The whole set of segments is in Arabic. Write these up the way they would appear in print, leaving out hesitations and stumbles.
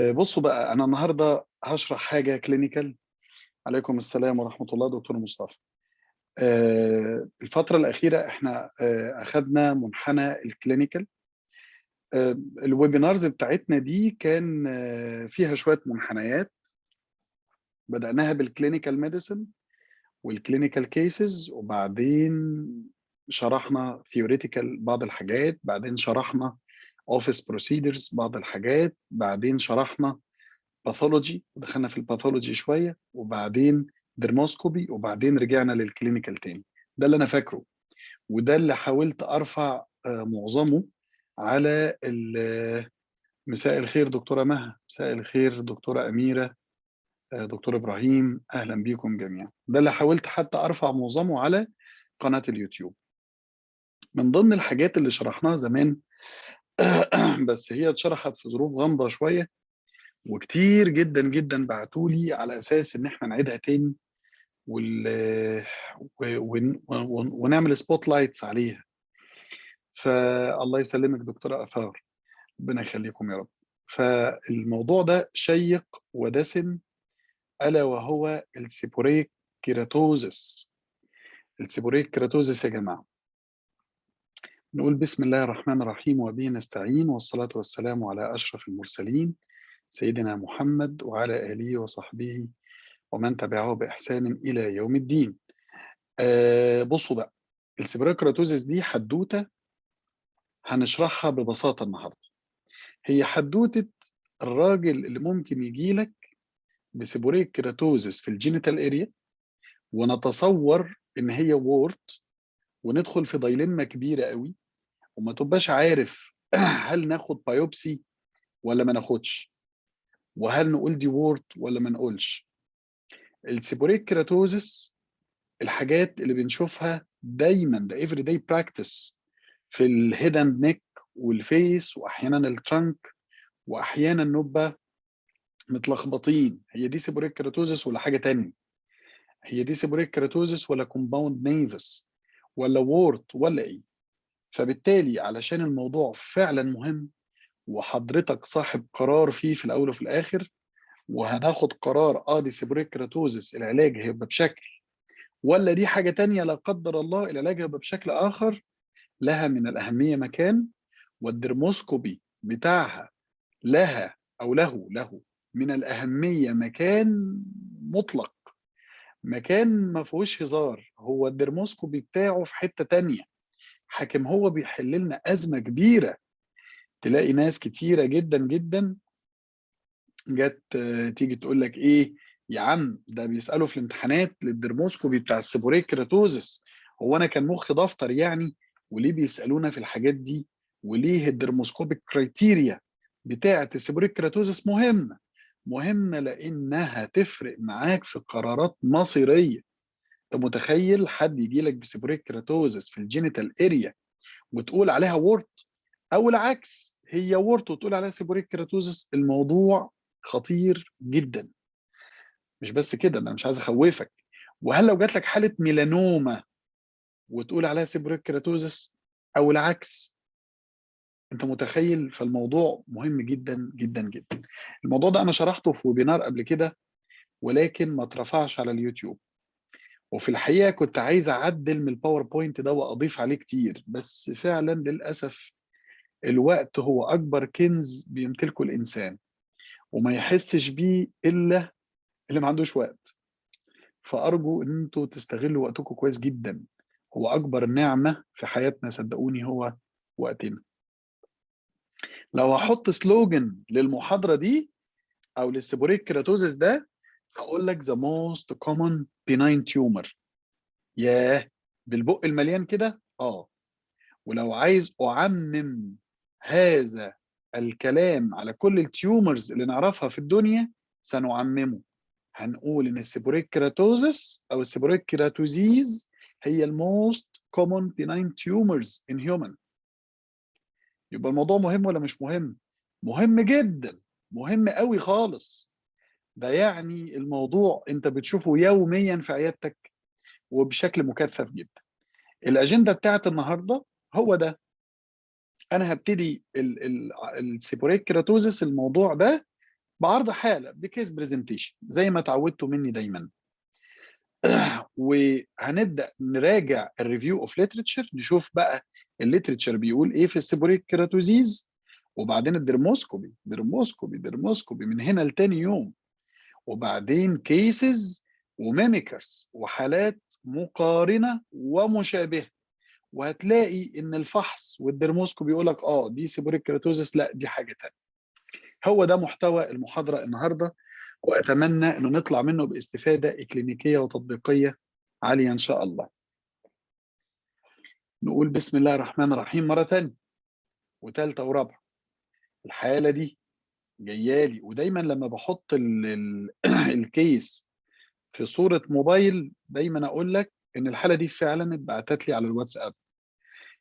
بصوا بقى أنا النهاردة هشرح حاجة كلينيكال. عليكم السلام ورحمة الله دكتور مصطفى. الفترة الأخيرة إحنا أخذنا منحنى الكلينيكال. الويبينارز بتاعتنا دي كان فيها شوية منحنيات. بدأناها بالكلينيكال ميديسن والكلينيكال كيسز، وبعدين شرحنا ثيوريتيكال بعض الحاجات، بعدين شرحنا اوفيس بروسيدرز بعض الحاجات، بعدين شرحنا باثولوجي ودخلنا في الباثولوجي شويه، وبعدين درموسكوبي، وبعدين رجعنا للكلينيكال تاني. ده اللي انا فاكره، وده اللي حاولت ارفع معظمه على مساء الخير دكتوره مها، مساء الخير دكتوره اميره، دكتور ابراهيم، اهلا بيكم جميعا. ده اللي حاولت حتى ارفع معظمه على قناه اليوتيوب. من ضمن الحاجات اللي شرحناها زمان بس هي اتشرحت في ظروف غامضه شويه، وكتير جدا جدا بعتوا لي على اساس ان احنا نعيدها تاني وال... ونعمل سبوت لايتس عليها. فالله يسلمك دكتوره اثار، ربنا يخليكم يا رب. فالموضوع ده شيق ودسم، الا وهو السيبوريك كيراتوزس. السيبوريك كيراتوزس يا جماعه، نقول بسم الله الرحمن الرحيم وبه نستعين، والصلاه والسلام على اشرف المرسلين سيدنا محمد وعلى اله وصحبه ومن تبعه باحسان الى يوم الدين. بصوا بقى، السيبوريك كيراتوزس دي حدوته هنشرحها ببساطه النهارده. هي حدوته الراجل اللي ممكن يجي لك بسيبوريك كيراتوزس في الجينيتال اريا، ونتصور ان هي وورت، وندخل في دايلما كبيره قوي، وما تبقاش عارف هل ناخد بايوبسي ولا ما ناخدش، وهل نقول دي وورت ولا ما نقولش. السيبوريك كيراتوزس الحاجات اللي بنشوفها دايما، ده افري داي براكتس في الهيد اند نيك والفيس، واحيانا الترنك، واحيانا نبقى متلخبطين هي دي سيبوريك كيراتوزس ولا حاجه تانية، هي دي سيبوريك كيراتوزس ولا كومباوند نيفس ولا وورت ولا ايه. فبالتالي علشان الموضوع فعلا مهم، وحضرتك صاحب قرار فيه في الاول وفي الاخر، وهناخد قرار دي سيبوريك كيراتوزس العلاج هيبقى بشكل، ولا دي حاجه تانية لا قدر الله العلاج هيبقى بشكل اخر، لها من الاهميه مكان، والدرموسكوبي بتاعها لها او له من الاهميه مكان مطلق، مكان ما فيهوش هزار. هو الدرموسكوبي بتاعه في حته تانية، حاكم هو بيحل لنا ازمه كبيره. تلاقي ناس كتيره جدا جدا جت تيجي تقول لك ايه يا عم، ده بيسالوا في الامتحانات للدرموسكوبي بتاع السيبوريك كيراتوزس، هو انا كان مخي دفتر يعني؟ وليه بيسالونا في الحاجات دي؟ وليه الدرموسكوبيك كرايتيريا بتاعه السيبوريك كيراتوزس مهمه؟ مهمه لانها تفرق معاك في قرارات مصيريه. انت متخيل حد يجي لك بسيبوريك كيراتوزس في الجينيتال اريا وتقول عليها وورت، او العكس هي وورت وتقول عليها سيبوريك كيراتوزس؟ الموضوع خطير جدا. مش بس كده، انا مش عايز اخوفك، وهل لو جات لك حاله ميلانوما وتقول عليها سيبوريك كيراتوزس، او العكس؟ انت متخيل؟ فالموضوع مهم جدا جدا جدا. الموضوع ده انا شرحته في ويبينار قبل كده، ولكن ما اترفعش على اليوتيوب، وفي الحقيقه كنت عايز اعدل من الباوربوينت ده واضيف عليه كتير، بس فعلا للاسف الوقت هو اكبر كنز بيمتلكه الانسان، وما يحسش بيه الا اللي ما عندوش وقت. فارجو ان انتوا تستغلوا وقتكم كويس جدا، هو اكبر نعمه في حياتنا صدقوني هو وقتنا. لو هحط سلوجن للمحاضره دي او للسيبوريك كيراتوزيس ده، هقول لك the most common benign tumor. ياه، بالبق المليان كده. ولو عايز اعمم هذا الكلام على كل التيومرز اللي نعرفها في الدنيا سنعممه. هنقول ان السيبوريك كيراتوزس او السيبوريك كيراتوزيز هي الموست كومون بيناين تيومرز ان هيومن. يبقى الموضوع مهم ولا مش مهم؟ مهم جدا، مهم قوي خالص. ده يعني الموضوع انت بتشوفه يوميا في عيادتك وبشكل مكثف جدا. الاجنده بتاعت النهارده هو ده. انا هبتدي السيبوريك كيراتوزس الموضوع ده بعرض حاله بكيس برزنتيشن زي ما اتعودتوا مني دايما. وهنبدا نراجع الريفيو اوف ليترشر، نشوف بقى الليترشر بيقول ايه في السيبوريك كيراتوزيز، وبعدين الدرموسكوبي درموسكوبي من هنا لتاني يوم، وبعدين كيسز وميميكرز وحالات مقارنه ومشابهه. وهتلاقي ان الفحص والدرموسكوبي بيقول لك دي سيبوريك كيراتوزيس، لا دي حاجه ثانيه. هو ده محتوى المحاضره النهارده، واتمنى انه نطلع منه باستفاده اكلينيكيه وتطبيقيه عاليه ان شاء الله. نقول بسم الله الرحمن الرحيم مره ثانيه وثالثه ورابعه. الحاله دي جايه لي، ودايما لما بحط الكيس في صوره موبايل دايما اقول لك ان الحاله دي فعلا اتبعتت لي على الواتساب.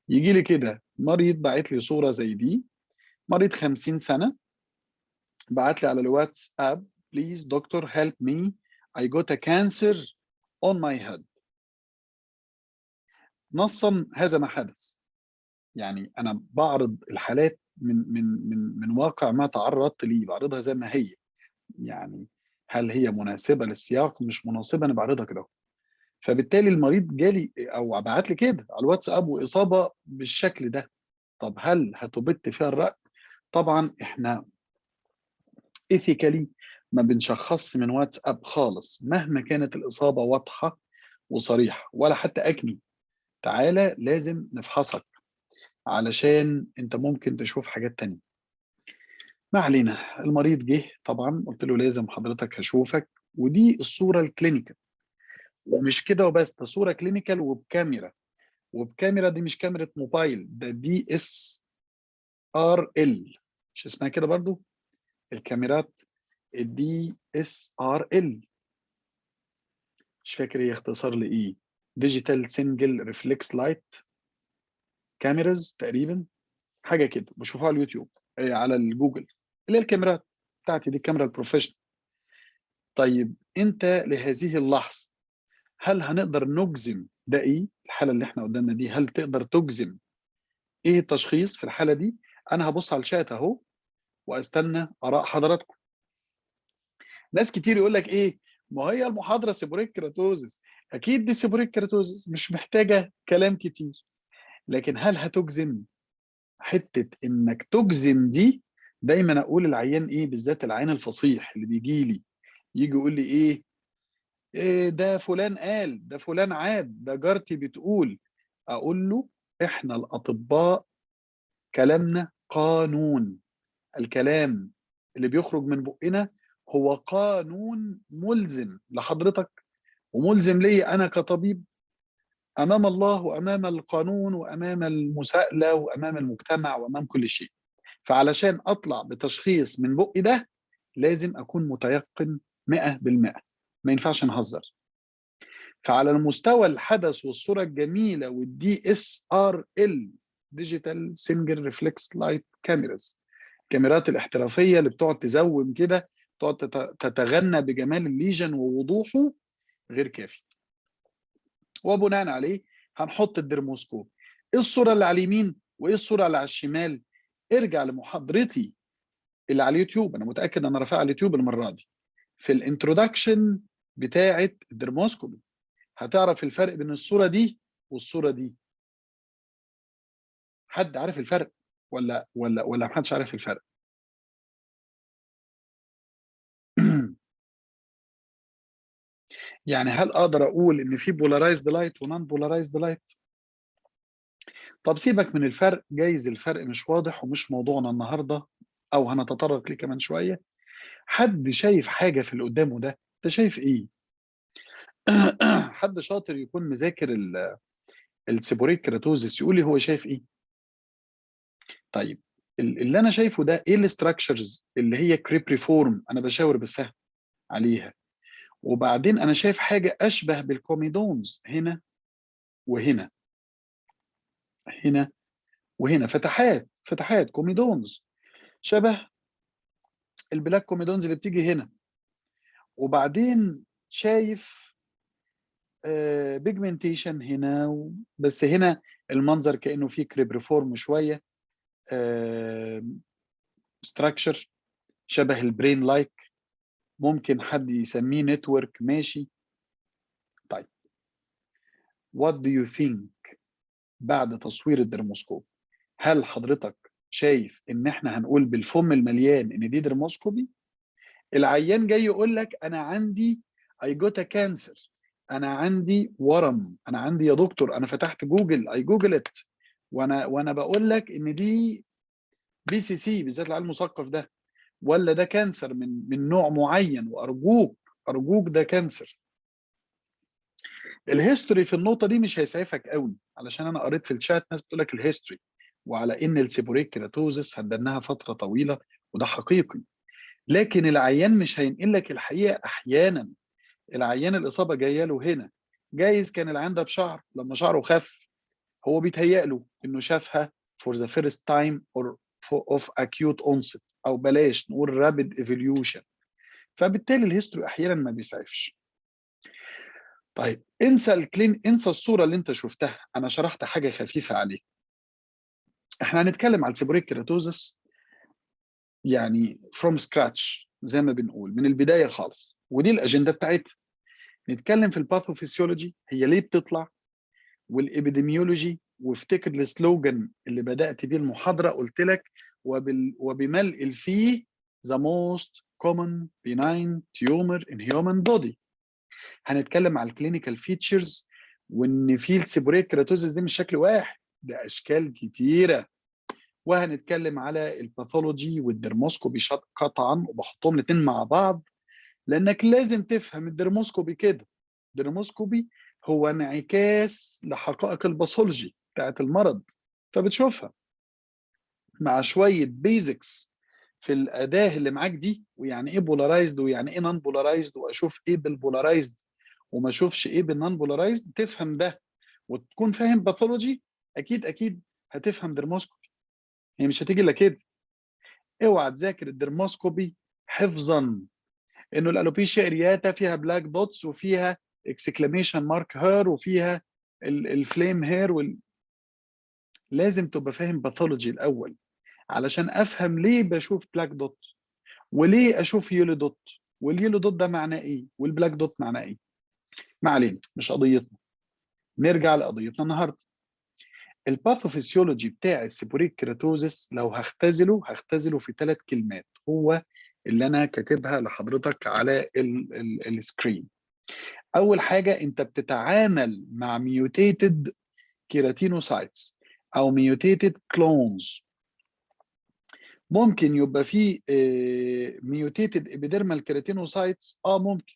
يجي لي كده مريض باعت لي صوره زي دي، مريض 50 سنه، بعت لي على الواتساب please doctor help me I got a cancer on my head. نصا هذا ما حدث. يعني انا بعرض الحالات من واقع ما تعرضت ليه، بعرضها زي ما هي. يعني هل هي مناسبه للسياق؟ مش مناسبه، انا بعرضها كده. فبالتالي المريض جالي او بعت لي كده على الواتساب واصابه بالشكل ده. طب هل هتبت فيها الراي؟ طبعا احنا ايثيكالي ما بنشخصش من واتساب خالص مهما كانت الاصابه واضحه وصريحه، ولا حتى اكني. تعالى لازم نفحصك علشان انت ممكن تشوف حاجات تانية. ما علينا. المريض جه طبعا، قلت له لازم حضرتك هشوفك، ودي الصوره الكلينيكال. ومش كده وبس، ده صوره كلينيكال وبكاميرا. وبكاميرا دي مش كاميرا موبايل، ده دي اس ار ال. مش اسمها كده برضو الكاميرات؟ الدي اس ار ال مش فاكر هي اختصار لايه، ديجيتال سنجل ريفلكس لايت كاميراز تقريبا، حاجه كده بشوفها على اليوتيوب على الجوجل، اللي هي الكاميرات بتاعتي دي، الكاميرا البروفيشنال. طيب انت لهذه اللحظه هل هنقدر نجزم ده ايه الحاله اللي احنا قدامنا دي؟ هل تقدر تجزم ايه التشخيص في الحاله دي؟ انا هبص على الشات اهو واستنى اراء حضراتكم. ناس كتير يقول لك ايه، ما هي المحاضره سيبوريك كيراتوزيس، اكيد دي سيبوريك كيراتوزيس مش محتاجه كلام كتير. لكن هل هتجزم؟ حته انك تجزم دي دايما اقول العيان ايه، بالذات العيان الفصيح اللي بيجي لي يجي يقول لي إيه ده فلان قال، ده فلان عاد، ده جارتي بتقول. اقول له احنا الاطباء كلامنا قانون. الكلام اللي بيخرج من بقنا هو قانون ملزم لحضرتك وملزم لي انا كطبيب امام الله وامام القانون وامام المساءله وامام المجتمع وامام كل شيء. فعلشان اطلع بتشخيص من بقي ده لازم اكون متيقن 100%، ما ينفعش نهزر. فعلى المستوى الحدث والصوره الجميله والدي اس ار ال ديجيتال سنجل ريفلكس لايت كاميراز، الكاميرات الاحترافيه اللي بتقعد تزوم كده، تقعد تتغنى بجمال الليجن ووضوحه، غير كافي. وبناء عليه هنحط الدرموسكوب. ايه الصوره اللي على اليمين وايه الصوره اللي على الشمال؟ ارجع لمحاضرتي اللي على اليوتيوب، انا متاكد انا رافعها على اليوتيوب المره دي، في الانترودكشن بتاعه الدرموسكوبي هتعرف الفرق بين الصوره دي والصوره دي. حد عارف الفرق ولا محدش عارف الفرق؟ يعني هل اقدر اقول ان في بولارايزد لايت ونون بولارايزد لايت؟ طب سيبك من الفرق، جايز الفرق مش واضح ومش موضوعنا النهارده، او هنتطرق ليه كمان شويه. حد شايف حاجه في اللي قدامه ده؟ انت شايف ايه؟ حد شاطر يكون مذاكر السيبوريك كيراتوزيس يقول لي هو شايف ايه؟ طيب اللي انا شايفه ده ايه الاستراكشرز اللي هي كريبري فورم، انا بشاور بالسهم عليها. وبعدين انا شايف حاجه اشبه بالكوميدونز هنا وهنا، هنا وهنا، فتحات كوميدونز شبه البلاك كوميدونز اللي بتيجي هنا. وبعدين شايف بيجمنتيشن هنا بس هنا المنظر كانه فيه كريبريفورم شويه ستراكشر شبه البرين لايك، ممكن حد يسميه نتورك، ماشي. طيب what do you think بعد تصوير الدرموسكوب؟ هل حضرتك شايف ان احنا هنقول بالفم المليان ان دي درموسكوبي؟ العيان جاي يقول لك انا عندي اي جوتا كانسر، انا عندي ورم، انا عندي يا دكتور، انا فتحت جوجل، اي جوجلت، وانا بقول لك ان دي بي سي سي، بالذات العيال المثقف ده، ولا ده كانسر من نوع معين، وارجوك ده كانسر. الهيستوري في النقطه دي مش هيسعفك قوي، علشان انا قريت في الشات ناس بتقول لك الهيستوري، وعلى ان السيبوريك كيراتوزس هدناها فتره طويله، وده حقيقي. لكن العيان مش هينقل لك الحقيقه. احيانا العيان الاصابه جايه له هنا، جايز كان العيان ده بشعر، لما شعره خف هو بيتهيأ له انه شافها for the first time or of acute onset، او بلاش نقول rapid evolution. فبالتالي الهيستوري احيانا ما بيسعفش. طيب انسى الصوره اللي انت شفتها، انا شرحت حاجه خفيفه عليه. احنا هنتكلم على السيبوريك كيراتوزس يعني from scratch زي ما بنقول، من البدايه خالص، ودي الاجنده بتاعتها. نتكلم في الباثوفيسيولوجي، هي ليه بتطلع، والابيديميولوجي، وافتكر السلوجان اللي بدات بيه المحاضره، قلت لك وبملء الفيه the most common benign tumor in human body. هنتكلم على الكلينيكال فيتشرز، وان في السيبوريك كيراتوزيس دي مش شكل واحد، ده اشكال كتيره. وهنتكلم على الباثولوجي والدرموسكوبي قطعا، وبحطهم الاثنين مع بعض لانك لازم تفهم الدرموسكوبي كده. الدرموسكوبي هو انعكاس لحقائق الباثولوجي بتاعت المرض، فبتشوفها مع شويه بيزكس في الاداه اللي معاك دي، ويعني ايه بولارايزد ويعني ايه نون بولارايزد، واشوف ايه بالبولارايزد وما اشوفش ايه بالنون بولارايزد. تفهم ده وتكون فاهم باثولوجي، اكيد هتفهم درموسكوبي. هي مش هتيجي الا كده. اوعى تذاكر الدرموسكوبي حفظا انه الالوبيشيا ارياتا فيها بلاك دوتس وفيها اكسكلاميشن مارك هير وفيها الفليم هير لازم تبقى فاهم باثولوجي الاول علشان افهم ليه بشوف بلاك دوت، وليه اشوف يلو دوت، واليلو دوت ده معناه ايه، والبلاك دوت معناه ايه. ما علينا، مش قضيتنا. نرجع لقضيتنا النهارده. الباثوفيسيولوجي بتاع السيبوريك كيراتوزس لو هختزله في 3 كلمات، هو اللي انا كاتبها لحضرتك على السكرين. اول حاجه، انت بتتعامل مع ميوتيتد كيراتينوسايتس او ميوتيتد كلونز. ممكن يبقى في ميوتيتد ابيديرمال كيراتينوسايتس، ممكن،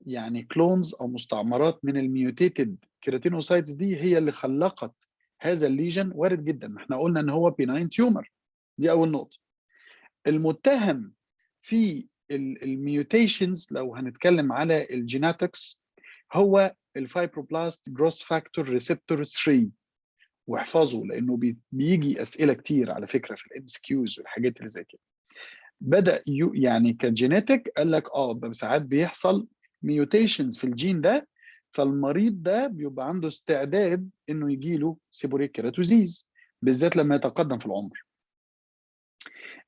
يعني كلونز او مستعمرات من الميوتيتد كيراتينوسايتس دي هي اللي خلقت هذا الليجن، وارد جدا. احنا قلنا ان هو بيناين تيومر، دي اول نقطه. المتهم في الميوتيشنز لو هنتكلم على الجيناتكس هو الفايبروبلاست جروس فاكتور ريسبتور 3، واحفظه لانه بيجي اسئله كتير على فكره في الام اس كيوز والحاجات اللي زي كده. بدا يعني كجينيتك قال لك ساعات بيحصل ميوتيشنز في الجين ده، فالمريض ده بيبقى عنده استعداد انه يجي له سيبوريك كيراتوزيز، بالذات لما يتقدم في العمر.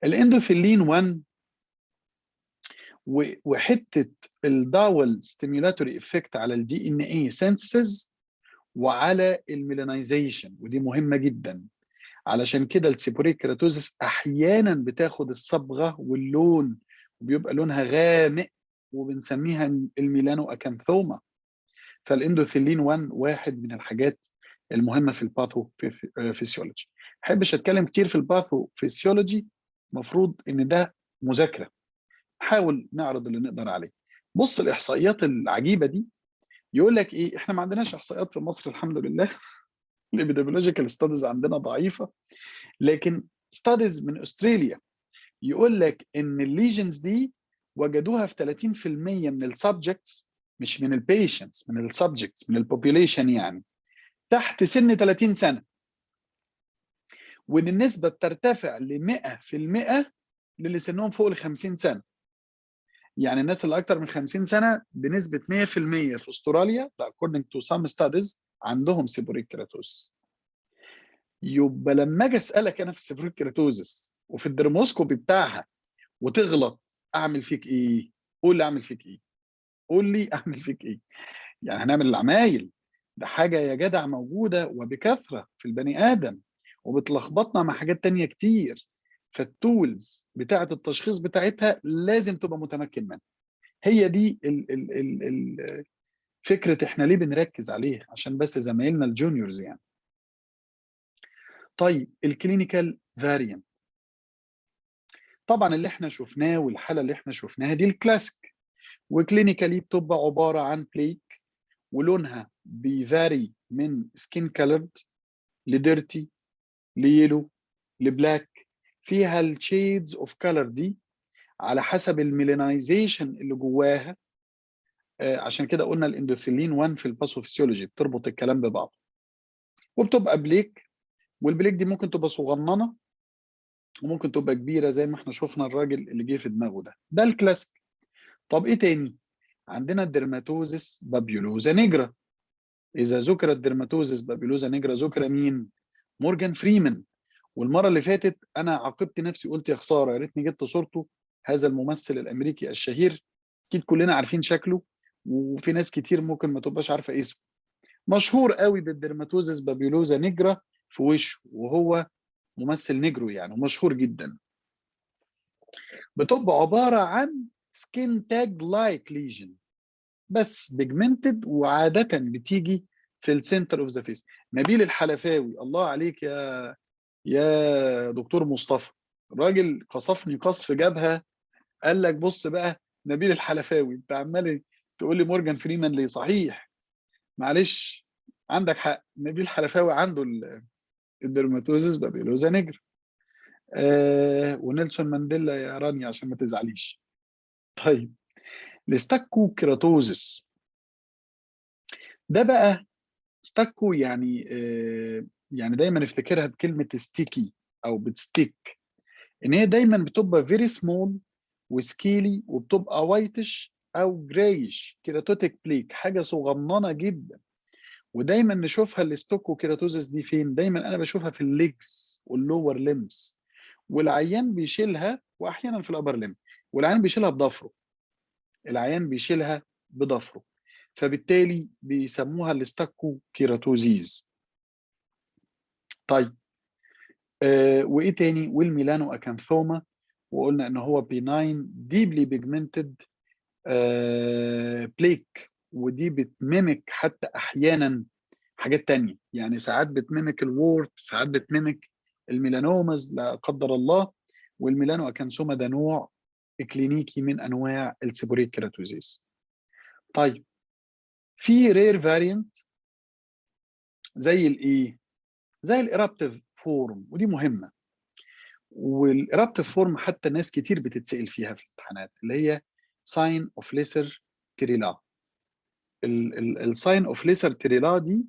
الاندوثيلين 1 وحته الداول ستيميولاتوري افكت على الدي ان اي سينثيسيس وعلى الميلانيزيشن، ودي مهمه جدا. علشان كده السيبوريك كيراتوزيس احيانا بتاخد الصبغه واللون وبيبقى لونها غامق، وبنسميها الميلانو اكانثوما. فالاندوثيلين 1 واحد من الحاجات المهمه في الباثو فيسيولوجي. ما بحبش اتكلم كتير في الباثو فيسيولوجي، المفروض ان ده مذاكره، حاول نعرض اللي نقدر عليه. بص الاحصائيات العجيبه دي، يقول لك ايه، احنا ما عندناش احصائيات في مصر الحمد لله. الابيديميولوجيكال ستاديز عندنا ضعيفه، لكن ستاديز من استراليا يقول لك ان الليجنز دي وجدوها في 30% من السبجكتس، مش من البيشنتس، من السبجكتس، من البوبيوليشن يعني، تحت سن 30 سنه. وان النسبه بترتفع ل 100% للي سنهم فوق ال 50 سنه. يعني الناس اللي اكتر من 50 سنه بنسبه 100% في استراليا، ده according to some studies، عندهم سيبوريك كيراتوزيس. يبقى لما اجي اسالك انا في السيبوريك كيراتوزيس وفي الدرموسكوبي بتاعها وتغلط اعمل فيك ايه؟ قول لي اعمل فيك ايه؟ قول لي اعمل فيك ايه؟ يعني هنعمل العمايل، ده حاجه يا جدع موجوده وبكثره في البني ادم، وبتلخبطنا مع حاجات تانية كتير. فالتولز بتاعه التشخيص بتاعتها لازم تبقى متمكن منها. هي دي فكره احنا ليه بنركز عليها، عشان بس زمايلنا الجونيورز يعني. طيب الكلينيكال فاريانت، طبعا اللي احنا شفناه والحاله اللي احنا شفناها دي الكلاسيك، وكلينيكالي بتبقى عباره عن بليك، ولونها بيفاري من سكين كالرد لديرتي ليلو لبلاك، فيها الشيدز اوف كالر دي على حسب الميلانيزيشن اللي جواها. عشان كده قلنا الاندوثيلين 1 في الباثوفيسيولوجي بتربط الكلام ببعضه، وبتبقى بليك، والبليك دي ممكن تبقى صغننه وممكن تبقى كبيره زي ما احنا شفنا الراجل اللي جه في دماغه ده الكلاسيك. طب ايه تاني؟ عندنا الدرماتوزس بابيولوزا نيجرا. اذا ذكر الدرماتوزس بابيولوزا نيجرا ذكر مين؟ مورجان فريمان. والمره اللي فاتت انا عاقبت نفسي قلت يا خساره يا ريتني جبت صورته، هذا الممثل الامريكي الشهير، اكيد كلنا عارفين شكله، وفي ناس كتير ممكن ما تبقاش عارفه اسمه. مشهور قوي بالدرماتوزس بابيولوزا نيجرا في وشه، وهو ممثل نيجرو يعني، ومشهور جدا. بتبقى عباره عن سكين تاج لايك ليجن، بس بيجمنتد، وعاده بتيجي في السنتر اوف ذا فيس. نبيل الحلفاوي، الله عليك يا دكتور مصطفى، الراجل قصفني قصف جبهه. قال لك بص بقى، نبيل الحلفاوي، انت عمال تقول لي مورجان فريمان ليه؟ صحيح، معلش، عندك حق، نبيل الحلفاوي عنده الدرماتوزيس بابيلوزا نيجر. ونيلسون مانديلا يا رانيا عشان ما تزعليش. طيب الاستاكو كيراتوزيس ده بقى، ستاكو يعني يعني دايما افتكرها بكلمه ستيكي او بتستيك، ان هي دايما بتبقى فيري سمول وسكيلي، وبتبقى وايتش او جرايش كيراتوتيك بليك، حاجه صغننه جدا. ودايما نشوفها الاستوكو كيراتوزيس دي فين؟ دايما انا بشوفها في الليجز واللور ليمز، والعيان بيشيلها، واحيانا في الابر ليم، والعيان بيشيلها بضفره، العيان بيشيلها بضفره، فبالتالي بيسموها الاستاكو كيراتوزيز. طيب وايه تاني؟ والميلانو اكانثوما، وقلنا ان هو بيناين ديبلي بيجمنتد بليك، ودي بتميمك حتى احيانا حاجات تانية، يعني ساعات بتميمك الوورت، ساعات بتميمك الميلانومز لا قدر الله. والميلانو اكانثوما ده نوع كلينيكي من انواع السيبوريك كيراتوزيس. طيب في رير فاريانت زي الايه؟ زي الارابتيف فورم، ودي مهمه. والارابتيف فورم حتى ناس كتير بتتسال فيها في الامتحانات، اللي هي ساين اوف ليسر تريلا. الساين اوف ليسر تريلا دي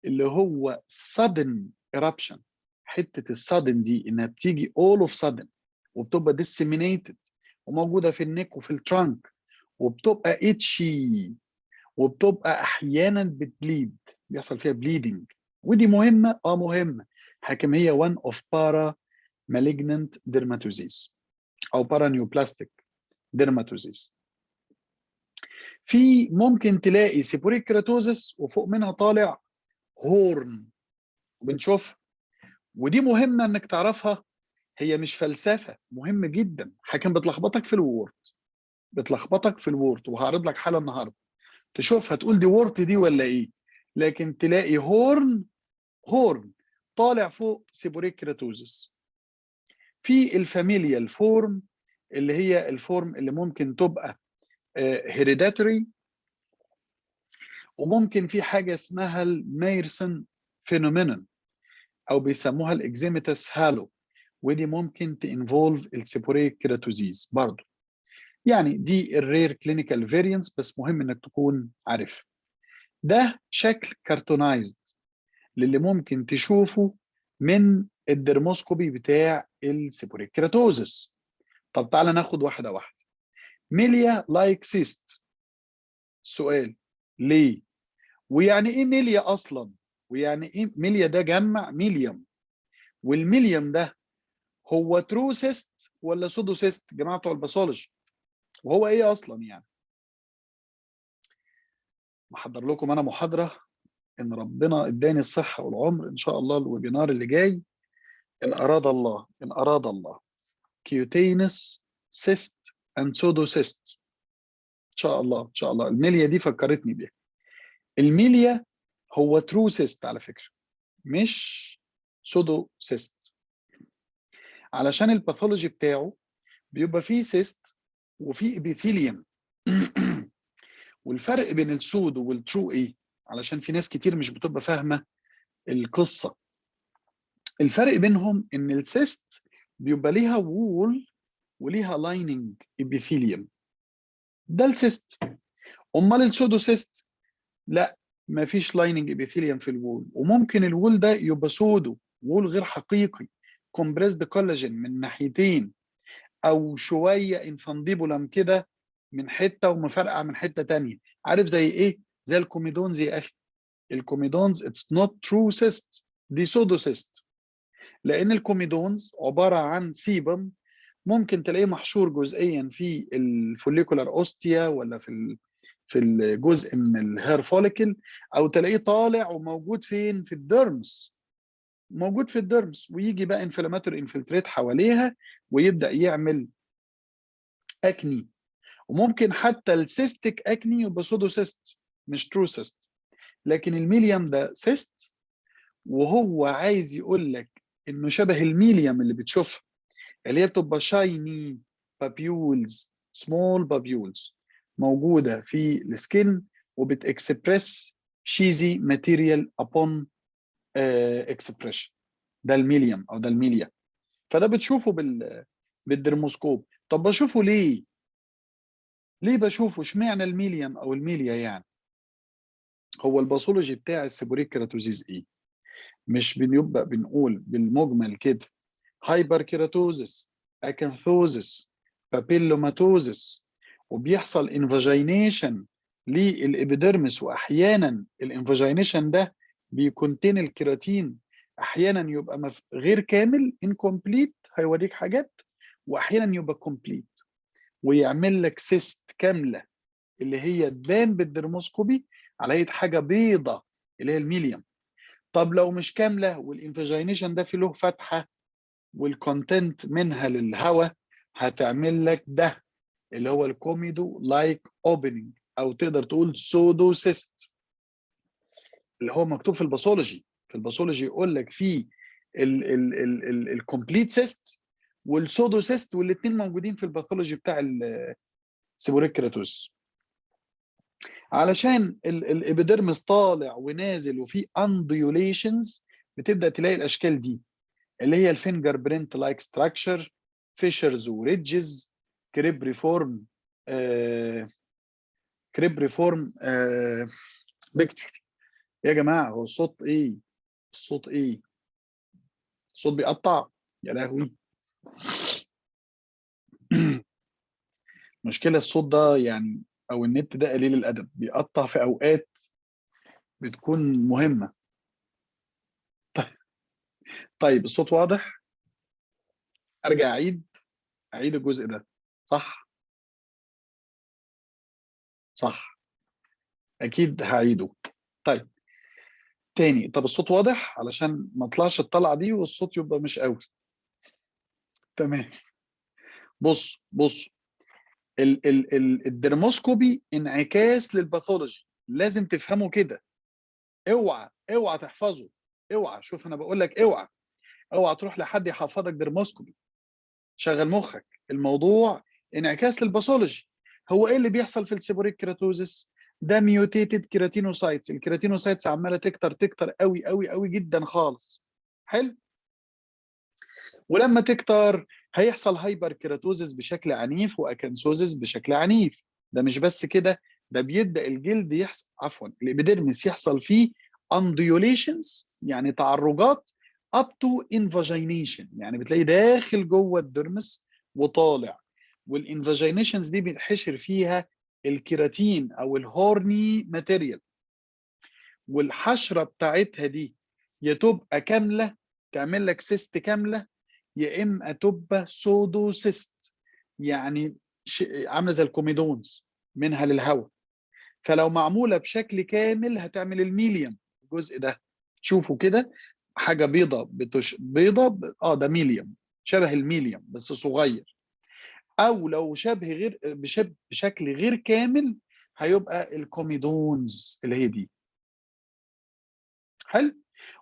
اللي هو sudden eruption، حته السادن دي انها بتيجي all of sudden، وبتبقى disseminated، وموجوده في النك وفي الترانك، وبتبقى itchy، وبتبقى احيانا بتبليد، بيحصل فيها bleeding. ودي مهمه، مهمه، حكم هي one of para malignant dermatosis او paraneoplastic dermatosis. في ممكن تلاقي سيبوريك كيراتوزس وفوق منها طالع هورن، بنشوفها، ودي مهمه انك تعرفها، هي مش فلسفه، مهم جدا، حكم بتلخبطك في الوورد، بتلخبطك في الوورد، وهعرض لك حاله النهارده تشوفها تقول دي وورد دي ولا ايه. لكن تلاقي هورن طالع فوق سيبوريك كيراتوزس. في الفاميليال فورم، اللي هي الفورم اللي ممكن تبقى هيريداتري، وممكن في حاجه اسمها المايرسون فينومينون، او بيسموها الاكزيميتاس هالو، ودي ممكن تانفولف السيبوريك كيراتوزيز برضه. يعني دي الرير كلينيكال فيريانس، بس مهم انك تكون عارف. ده شكل كارتونايزد للي ممكن تشوفه من الدرموسكوبي بتاع السيبوريك كيراتوزس. طب تعالى ناخد واحده واحده. ميليا لايك سيست، سؤال ليه؟ ويعني ايه ميليا اصلا؟ ويعني ايه ميليا؟ ده جمع ميليوم، والميليوم ده هو ترو سيست ولا سودو سيست جماعه بتوع الباثولوجي؟ وهو ايه اصلا يعني؟ محضر لكم انا محاضره ان ربنا اداني الصحه والعمر ان شاء الله الويبينار اللي جاي ان اراد الله، ان اراد الله، كيوتينس سيست اند سودو سيست ان شاء الله. ان شاء الله الميليا دي فكرتني بيها. الميليا هو ترو سيست على فكره، مش سودو سيست، علشان الباثولوجي بتاعه بيبقى فيه سيست وفيه ابيثيليوم. والفرق بين السودو والترو ايه؟ علشان في ناس كتير مش بتبقى فاهمه القصه. الفرق بينهم ان السيست بيبقى ليها وول وليها لايننج ابيثيليوم، ده السيست. امال السودو سيست لا، ما فيش لايننج ابيثيليوم في الوول، وممكن الوول ده يبقى سودو، وول غير حقيقي، كومبريسد كولاجين من ناحيتين، او شويه انفانديبولم كده من حته ومفرقع من حته تانية. عارف زي ايه؟ زي الكوميدونز يا اخي. الكوميدونز اتس نوت ترو سيست، دي سودو سيست. لان الكوميدونز عباره عن سيبم ممكن تلاقيه محشور جزئيا في الفوليكولار اوستيا ولا في الجزء من الهير فوليكل، او تلاقيه طالع وموجود فين؟ في الديرمس، موجود في الديرمس، ويجي بقى انفلاماتور انفلتريت حواليها ويبدا يعمل اكني. وممكن حتى السيستيك اكني يبقى سودو سيست مش ترو سيست. لكن الميليوم ده سيست، وهو عايز يقول لك انه شبه الميليوم اللي بتشوفها، اللي هي بتبقى شايني بابيولز، سمول بابيولز موجوده في السكين وبتكسبريس شيزي ماتيريال ابون اكسبريشن. ده الميليوم او ده الميليا. فده بتشوفه بالدرموسكوب. طب بشوفه ليه؟ ليه بشوفه؟ اشمعنى الميليوم او الميليا يعني؟ هو الباثولوجي بتاع السيبوريك كيراتوزيز ايه؟ مش بنبقى بنقول بالمجمل كده هايبر كيراتوزس، اكانثوزس، بابيلوماتوزس، وبيحصل انفاجينيشن للابيديرمس، واحيانا الانفاجينيشن ده بيكونتين الكيراتين، احيانا يبقى غير كامل انكمبليت هيوريك حاجات، واحيانا يبقى كومبليت ويعمل لك سيست كامله اللي هي تبان بالدرموسكوبي على هيئه حاجه بيضه اللي هي الميليوم. طب لو مش كامله والانفاجينيشن ده في له فتحه والكونتنت منها للهواء، هتعمل لك ده اللي هو الكوميدو لايك اوبننج، او تقدر تقول سودو سيست اللي هو مكتوب في الباثولوجي. في الباثولوجي يقول لك في الكومبليت سيست والسودو سيست، والاثنين موجودين في الباثولوجي بتاع السيبوريك كيراتوز. علشان الابيديرمس طالع ونازل وفي انديوليشنز، بتبدا تلاقي الاشكال دي اللي هي الفينجر برينت لايك ستراكشر، فيشرز وريدجز، كريب ريفورم، كريب ريفورم بيكتشر. يا جماعه هو الصوت ايه؟ الصوت ايه؟ الصوت بيقطع يا لهوي. مشكله الصوت ده يعني، او النت ده قليل الادب، بيقطع في اوقات بتكون مهمه. طيب الصوت واضح؟ ارجع اعيد الجزء ده، صح؟ صح، اكيد هعيده. طيب تاني، طب الصوت واضح علشان ما اطلعش الطلعه دي والصوت يبقى مش قوي. تمام. بص الدرموسكوبي انعكاس للباثولوجي، لازم تفهمه كده. اوعى تحفظه. اوعى، شوف انا بقول لك اوعى تروح لحد يحفظك درموسكوبي. شغل مخك، الموضوع انعكاس للباثولوجي. هو ايه اللي بيحصل في السيبوريك كيراتوزس؟ ده ميوتيتد كيراتينوسايتس، الكيراتينوسايتس عماله تكتر قوي قوي قوي جدا خالص. حلو. ولما تكتر هيحصل هايبر كيراتوزس بشكل عنيف واكنسوزس بشكل عنيف. ده مش بس كده، ده بيبدا الجلد يحصل، عفوا الابيديرمس يحصل فيه انديوليشنز يعني تعرجات، اب تو انفاجينيشن، يعني بتلاقي داخل جوه الدرمس وطالع. والانفاجينيشنز دي بينحشر فيها الكيراتين او الهورني ماتيريال، والحشره بتاعتها دي يا تبقى كامله تعمل لك سيست كامله، يا اما تبقى سودوسيست، يعني عامله زي الكوميدونز منها للهواء. فلو معموله بشكل كامل هتعمل الميليم الجزء ده، شوفوا كده حاجه بيضه بيضه ده ميليم، شبه الميليم بس صغير. او لو شبه غير بشكل غير كامل هيبقى الكوميدونز اللي هي دي. حلو.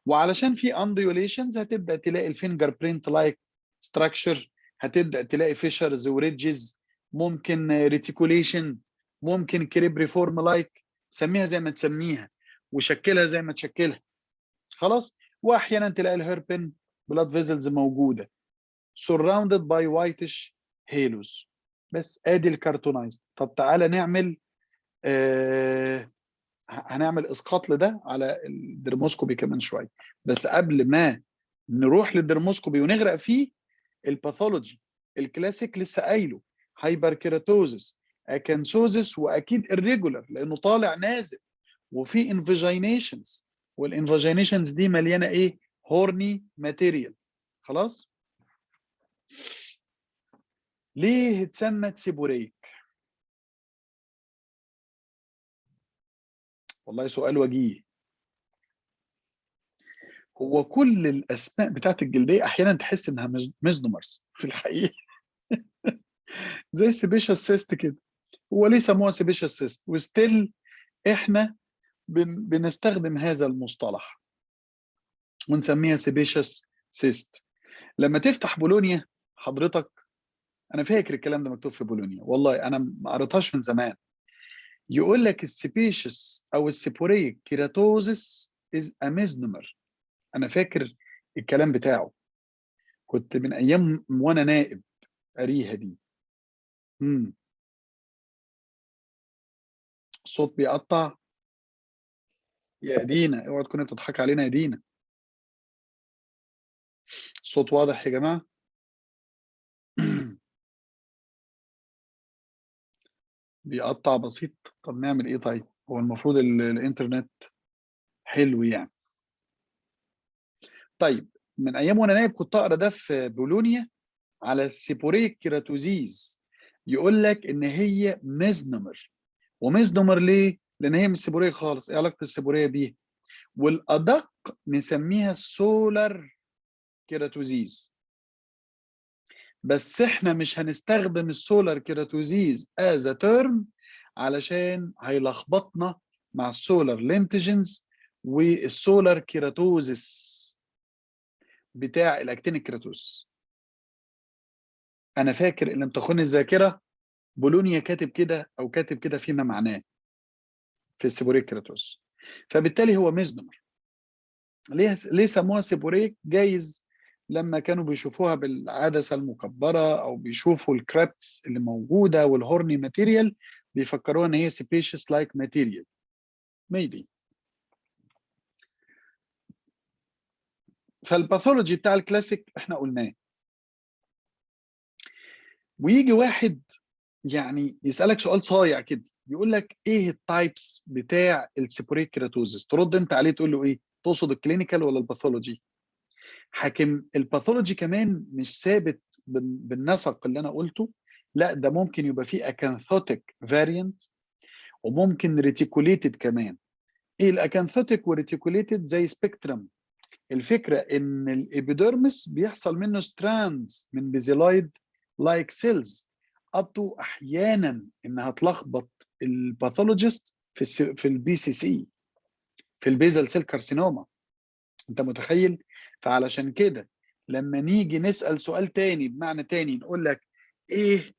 وعلشان في انديوليشنز هتبدا تلاقي الفينجر برينت لايك ستراكشر، هتبدا تلاقي فيشرز وريدجز، ممكن ريتيكوليشن، ممكن كريب فورم لايك، سميها زي ما تسميها وشكلها زي ما تشكلها. خلاص. واحيانا تلاقي الهيربن بلاد فيزلز موجوده surrounded by whitish halos. بس ادي الكرتونايزد. طب تعالى نعمل هنعمل اسقاط لده على الدرموسكوبي كمان شويه. بس قبل ما نروح للدرموسكوبي ونغرق فيه، الباثولوجي الكلاسيك لسه قايله هايبر كيراتوزس، اكانسوزس، واكيد الريجولار لانه طالع نازل، وفي انفاجينيشنز، والانفاجينيشنز دي مليانه ايه؟ هورني ماتيريال. خلاص. ليه اتسمت سيبوريك؟ والله سؤال وجيه. هو كل الاسماء بتاعت الجلديه احيانا تحس انها ميزنومرز في الحقيقه زي السيبيشال سيست كده. هو ليه سموها سيبيشال سيست؟ وستيل احنا بنستخدم هذا المصطلح ونسميها سيبيشس سيست. لما تفتح بولونيا حضرتك، انا فاكر الكلام ده مكتوب في بولونيا، والله انا ما قريتهاش من زمان. يقول لك السيبيشس او السيبوريك كيراتوزس از اميزنومر. انا فاكر الكلام بتاعه، كنت من ايام وانا نائب قاريها دي. الصوت بيقطع يا دينا، اوعى تكوني بتضحكي علينا يا دينا. الصوت واضح يا جماعه؟ بيقطع بسيط. طب نعمل ايه طيب؟ هو المفروض الانترنت حلو يعني. طيب من ايام وانا نايب كنت اقرا ده في بولونيا على السيبوريك كيراتوزيز، يقول لك ان هي ميزنومر. وميزنومر ليه؟ لان هي مش سيبوريه خالص. ايه علاقه السيبوريه بيها؟ والادق نسميها سولار كيراتوزيز. بس احنا مش هنستخدم السولار كيراتوزيز از تيرم علشان هيلخبطنا مع السولار لينتجنز والسولار كيراتوزيس بتاع الاكتينيك كيراتوزيس. انا فاكر ان لم تخن الذاكره بولونيا كاتب كده او كاتب كده فيما معناه في السيبوريك كيراتوزيس. فبالتالي هو ميزنومر. ليه سموها سيبوريك؟ جايز لما كانوا بيشوفوها بالعدسه المكبره او بيشوفوا الكرابتس اللي موجوده والهورني ماتيريال بيفكروها ان هي سبيشيس لايك ماتيريال ميبي. فالباثولوجي بتاع الكلاسيك احنا قلناه. ويجي واحد يعني يسالك سؤال صايع كده، يقول لك ايه التايبس بتاع السيبوريك كيراتوزيس؟ ترد انت عليه تقول له ايه؟ تقصد الكلينيكال ولا الباثولوجي؟ حاكم الباثولوجي كمان مش ثابت بالنسق اللي انا قلته، لا ده ممكن يبقى فيه اكانثوتيك فاريانت وممكن ريتيكوليتد كمان. ايه الاكانثوتيك وريتيكوليتد؟ زي سبيكترم. الفكره ان الابيديرمس بيحصل منه ستراندز من بيزيلايد لايك سيلز اب تو احيانا انها تلخبط الباثولوجيست في البي سي سي، في البيزل سيل كارسينوما. انت متخيل؟ فعلشان كده لما نيجي نسال سؤال تاني بمعنى تاني نقول لك ايه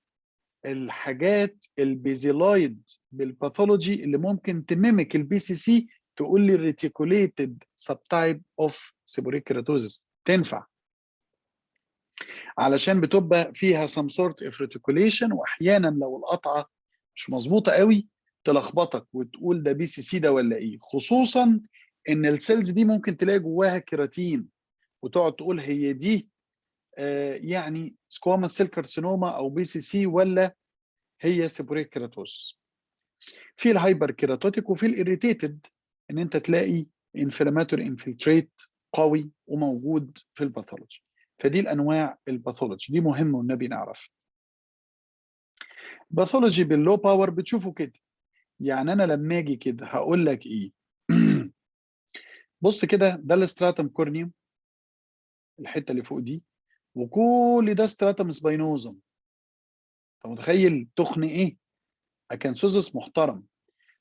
الحاجات البيزيلايد بالباثولوجي اللي ممكن تميمك البي سي سي، تقول لي الريتيكوليتد سب تايب اوف سيبوريك كيراتوزيس تنفع، علشان بتبقى فيها some sort of reticulation. واحيانا لو القطعه مش مظبوطه قوي تلخبطك وتقول ده بي سي سي ده ولا ايه، خصوصا ان السيلز دي ممكن تلاقي جواها كيراتين وتقعد تقول هي دي يعني سكواما سيل كارسينوما او بي سي سي ولا هي سيبوريك كيراتوزس. في الهايبر كيراتوتيك وفي الاريتيتد، ان انت تلاقي انفلاماتوري انفلتريت قوي وموجود في الباثولوجي. فدي الانواع الباثولوجي، دي مهم والنبي نعرف. باثولوجي باللو باور بتشوفوا كده، يعني انا لما اجي كده هقول لك ايه. بص كده، ده الاستراتم كورنيوم، الحته اللي فوق دي، وكل ده استراتم سباينوزم. انت متخيل تخن ايه؟ اكنسوزس محترم.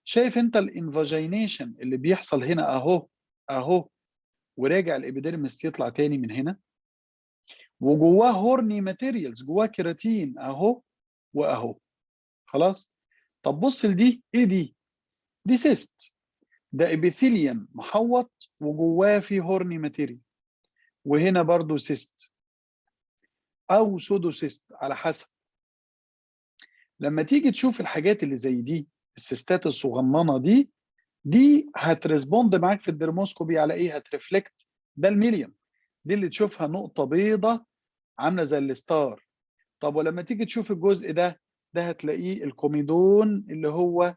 شايف انت الانفاجينيشن اللي بيحصل هنا اهو اهو، وراجع الابيديرمس يطلع تاني من هنا، وجواه هورني ماتيريالز، جواه كيراتين اهو واهو. خلاص. طب بص لدي، ايه دي؟ دي سيست، ده ابيثيليوم محوط وجواه في هورني ماتيريال، وهنا برضو سيست او سودو سيست على حسب. لما تيجي تشوف الحاجات اللي زي دي، السيستات الصغننه دي هترسبوند معاك في الدرموسكوبي على ايه؟ هترفلكت. ده الميليوم، دي اللي تشوفها نقطه بيضه عامله زي الستار. طب ولما تيجي تشوف الجزء ده هتلاقيه الكوميدون، اللي هو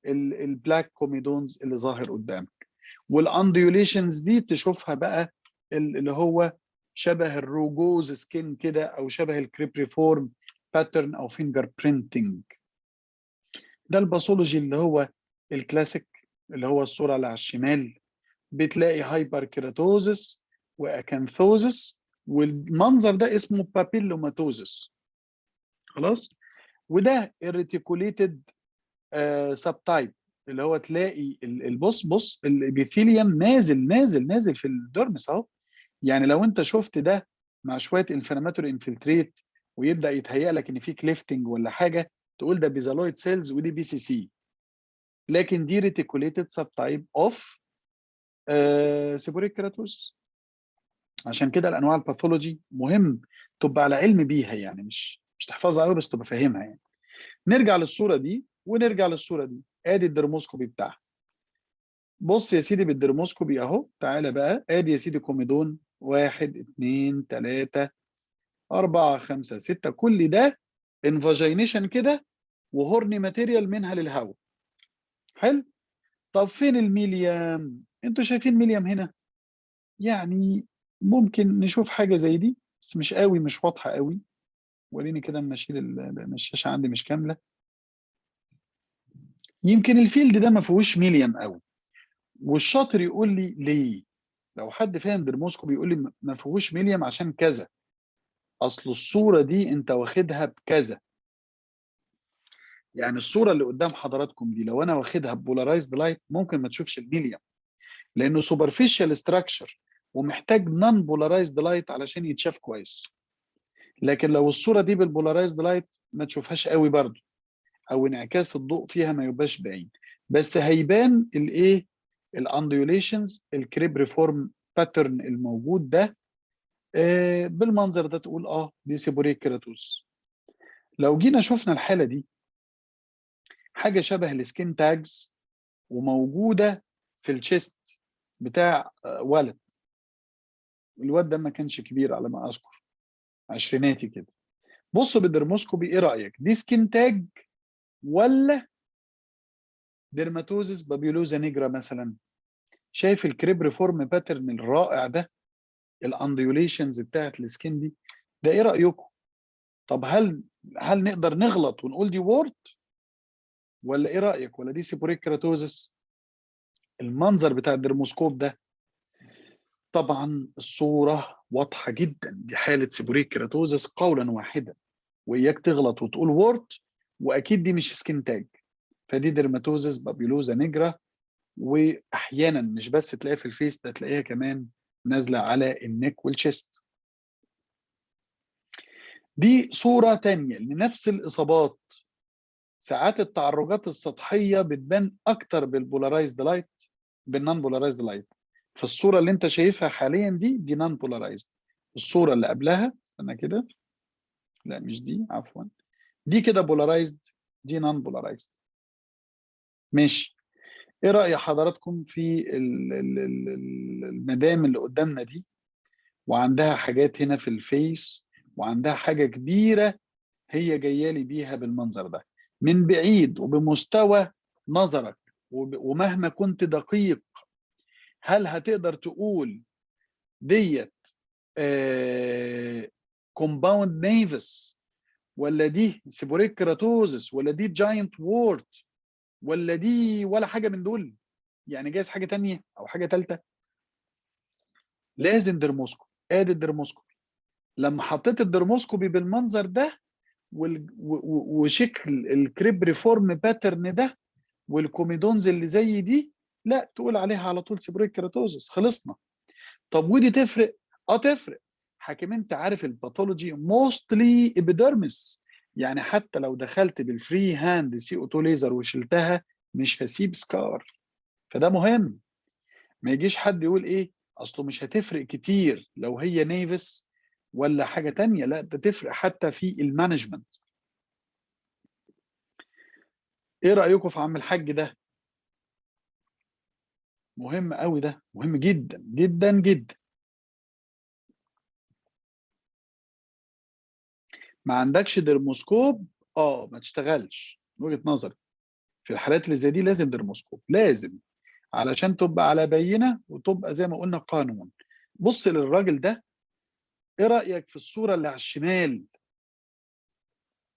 البلاك كوميدونز اللي ظاهر قدامك. والانديوليشنز دي تشوفها بقى اللي هو شبه الروجوز سكين كده، او شبه الكريبريفورم باترن او فينجر برينتنج. ده الباثولوجي اللي هو الكلاسيك، اللي هو الصوره اللي على الشمال. بتلاقي هايبر كيراتوزس واكانثوزس، والمنظر ده اسمه بابيلوماتوزس. خلاص. وده الريتيكوليتد سب تايب، اللي هو تلاقي بص الابيثيليوم نازل في الدرمس اهو. يعني لو انت شفت ده مع شويه انفلاماتوري انفلتريت، ويبدا يتهيأ لك ان في كليفتنج ولا حاجه، تقول ده بيزالويد سيلز ودي بي سي سي. لكن دي ريتيكوليتد سب تايب اوف سيبوريك كيراتوزس. عشان كده الانواع الباثولوجي مهم تبقى على علم بيها، يعني مش تحفظها قوي بس تبقى فاهمها يعني. نرجع للصوره دي ونرجع للصوره دي، ادي الدرموسكوبي بتاعها. بص يا سيدي بالدرموسكوبي اهو، تعالى بقى، ادي يا سيدي كوميدون 1 2 3 4 5 6، كل ده انفاجينيشن كده، وهورني ماتيريال منها للهواء. حلو. طب فين الميليام؟ انتوا شايفين ميليام هنا؟ يعني ممكن نشوف حاجه زي دي بس مش قوي، مش واضحه قوي. وريني كده اما اشيل لان الشاشه عندي مش كامله. يمكن الفيلد ده ما فيهوش ميليام قوي، والشاطر يقول لي ليه. لو حد فاهم درموسكوبي يقول لي ما فيهوش ميليام عشان كذا، اصل الصوره دي انت واخدها بكذا. يعني الصوره اللي قدام حضراتكم دي لو انا واخدها ببولارايزد لايت ممكن ما تشوفش الميليام، لانه سوبرفيشال ستراكشر ومحتاج نون بولارايزد لايت علشان يتشاف كويس. لكن لو الصوره دي بالبولارايزد لايت ما تشوفهاش قوي برضه، او انعكاس الضوء فيها ما يبقاش باين، بس هيبان الايه؟ الانديوليشنز، الكريب ريفورم باترن الموجود ده. بالمنظر ده تقول دي سيبوريك كيراتوز. لو جينا شفنا الحاله دي، حاجه شبه السكين تاجز وموجوده في الشيست بتاع ولد. الواد ده ما كانش كبير على ما اذكر، عشريناتي كده. بص بالدرموسكوبي، ايه رايك؟ دي سكين تاج ولا ديرماتوزس بابيولوزا نيجرا مثلا؟ شايف الكريب ريفورم باترن الرائع ده، الانديوليشنز بتاعت السكين دي؟ ده ايه رايكم؟ طب هل نقدر نغلط ونقول دي وورت، ولا ايه رايك؟ ولا دي سيبوريك كيراتوزس؟ المنظر بتاع الدرموسكوب ده، طبعا الصوره واضحه جدا، دي حاله سيبوريك كيراتوزس قولا واحدا، واياك تغلط وتقول وورت، واكيد دي مش سكين تاج. فدي ديرماتوزس بابيولوزا نيجرا، واحيانا مش بس تلاقيها في الفيس، ده تلاقيها كمان نازله على النك والشيست. دي صوره تانية لنفس الاصابات. ساعات التعرجات السطحيه بتبان اكتر بالبولارايزد لايت، بالنون بولارايزد لايت. في الصوره اللي انت شايفها حاليا دي نون بولارايزد. الصوره اللي قبلها، استنى كده، لا مش دي، عفوا، دي كده بولارايزد، دي نون بولارايزد. ماشي. ايه رأي حضراتكم في المدام اللي قدامنا دي، وعندها حاجات هنا في الفيس، وعندها حاجة كبيرة هي جايه لي بيها بالمنظر ده من بعيد وبمستوى نظرك، ومهما كنت دقيق، هل هتقدر تقول ديت كومباوند نيفس، ولا دي سيبوريك كيراتوزس، ولا دي جاينت وورت، ولا دي ولا حاجه من دول؟ يعني جايز حاجه تانية او حاجه ثالثه. لازم درموسكوبي. ادي الدرموسكوبي. لما حطيت الدرموسكوبي بالمنظر ده وشكل الكريب ريفورم باترن ده والكوميدونز اللي زي دي، لا تقول عليها على طول سيبوريك كيراتوزس، خلصنا. طب ودي تفرق؟ تفرق. حكيم انت عارف الباثولوجي موستلي ابيدرمس، يعني حتى لو دخلت بالفري هاند سي او 2 ليزر وشلتها مش هسيب سكار. فده مهم. ما يجيش حد يقول ايه اصله مش هتفرق كتير لو هي نيفس ولا حاجه تانية، لا ده تفرق حتى في المانجمنت. ايه رايكم في عم الحاج ده؟ مهم قوي، ده مهم جدا جدا جدا. ما عندكش درموسكوب ما تشتغلش من وجهه نظري. في الحالات اللي زي دي لازم درموسكوب، لازم، علشان تبقى على بينه وتبقى زي ما قلنا قانون. بص للراجل ده. ايه رايك في الصوره اللي على الشمال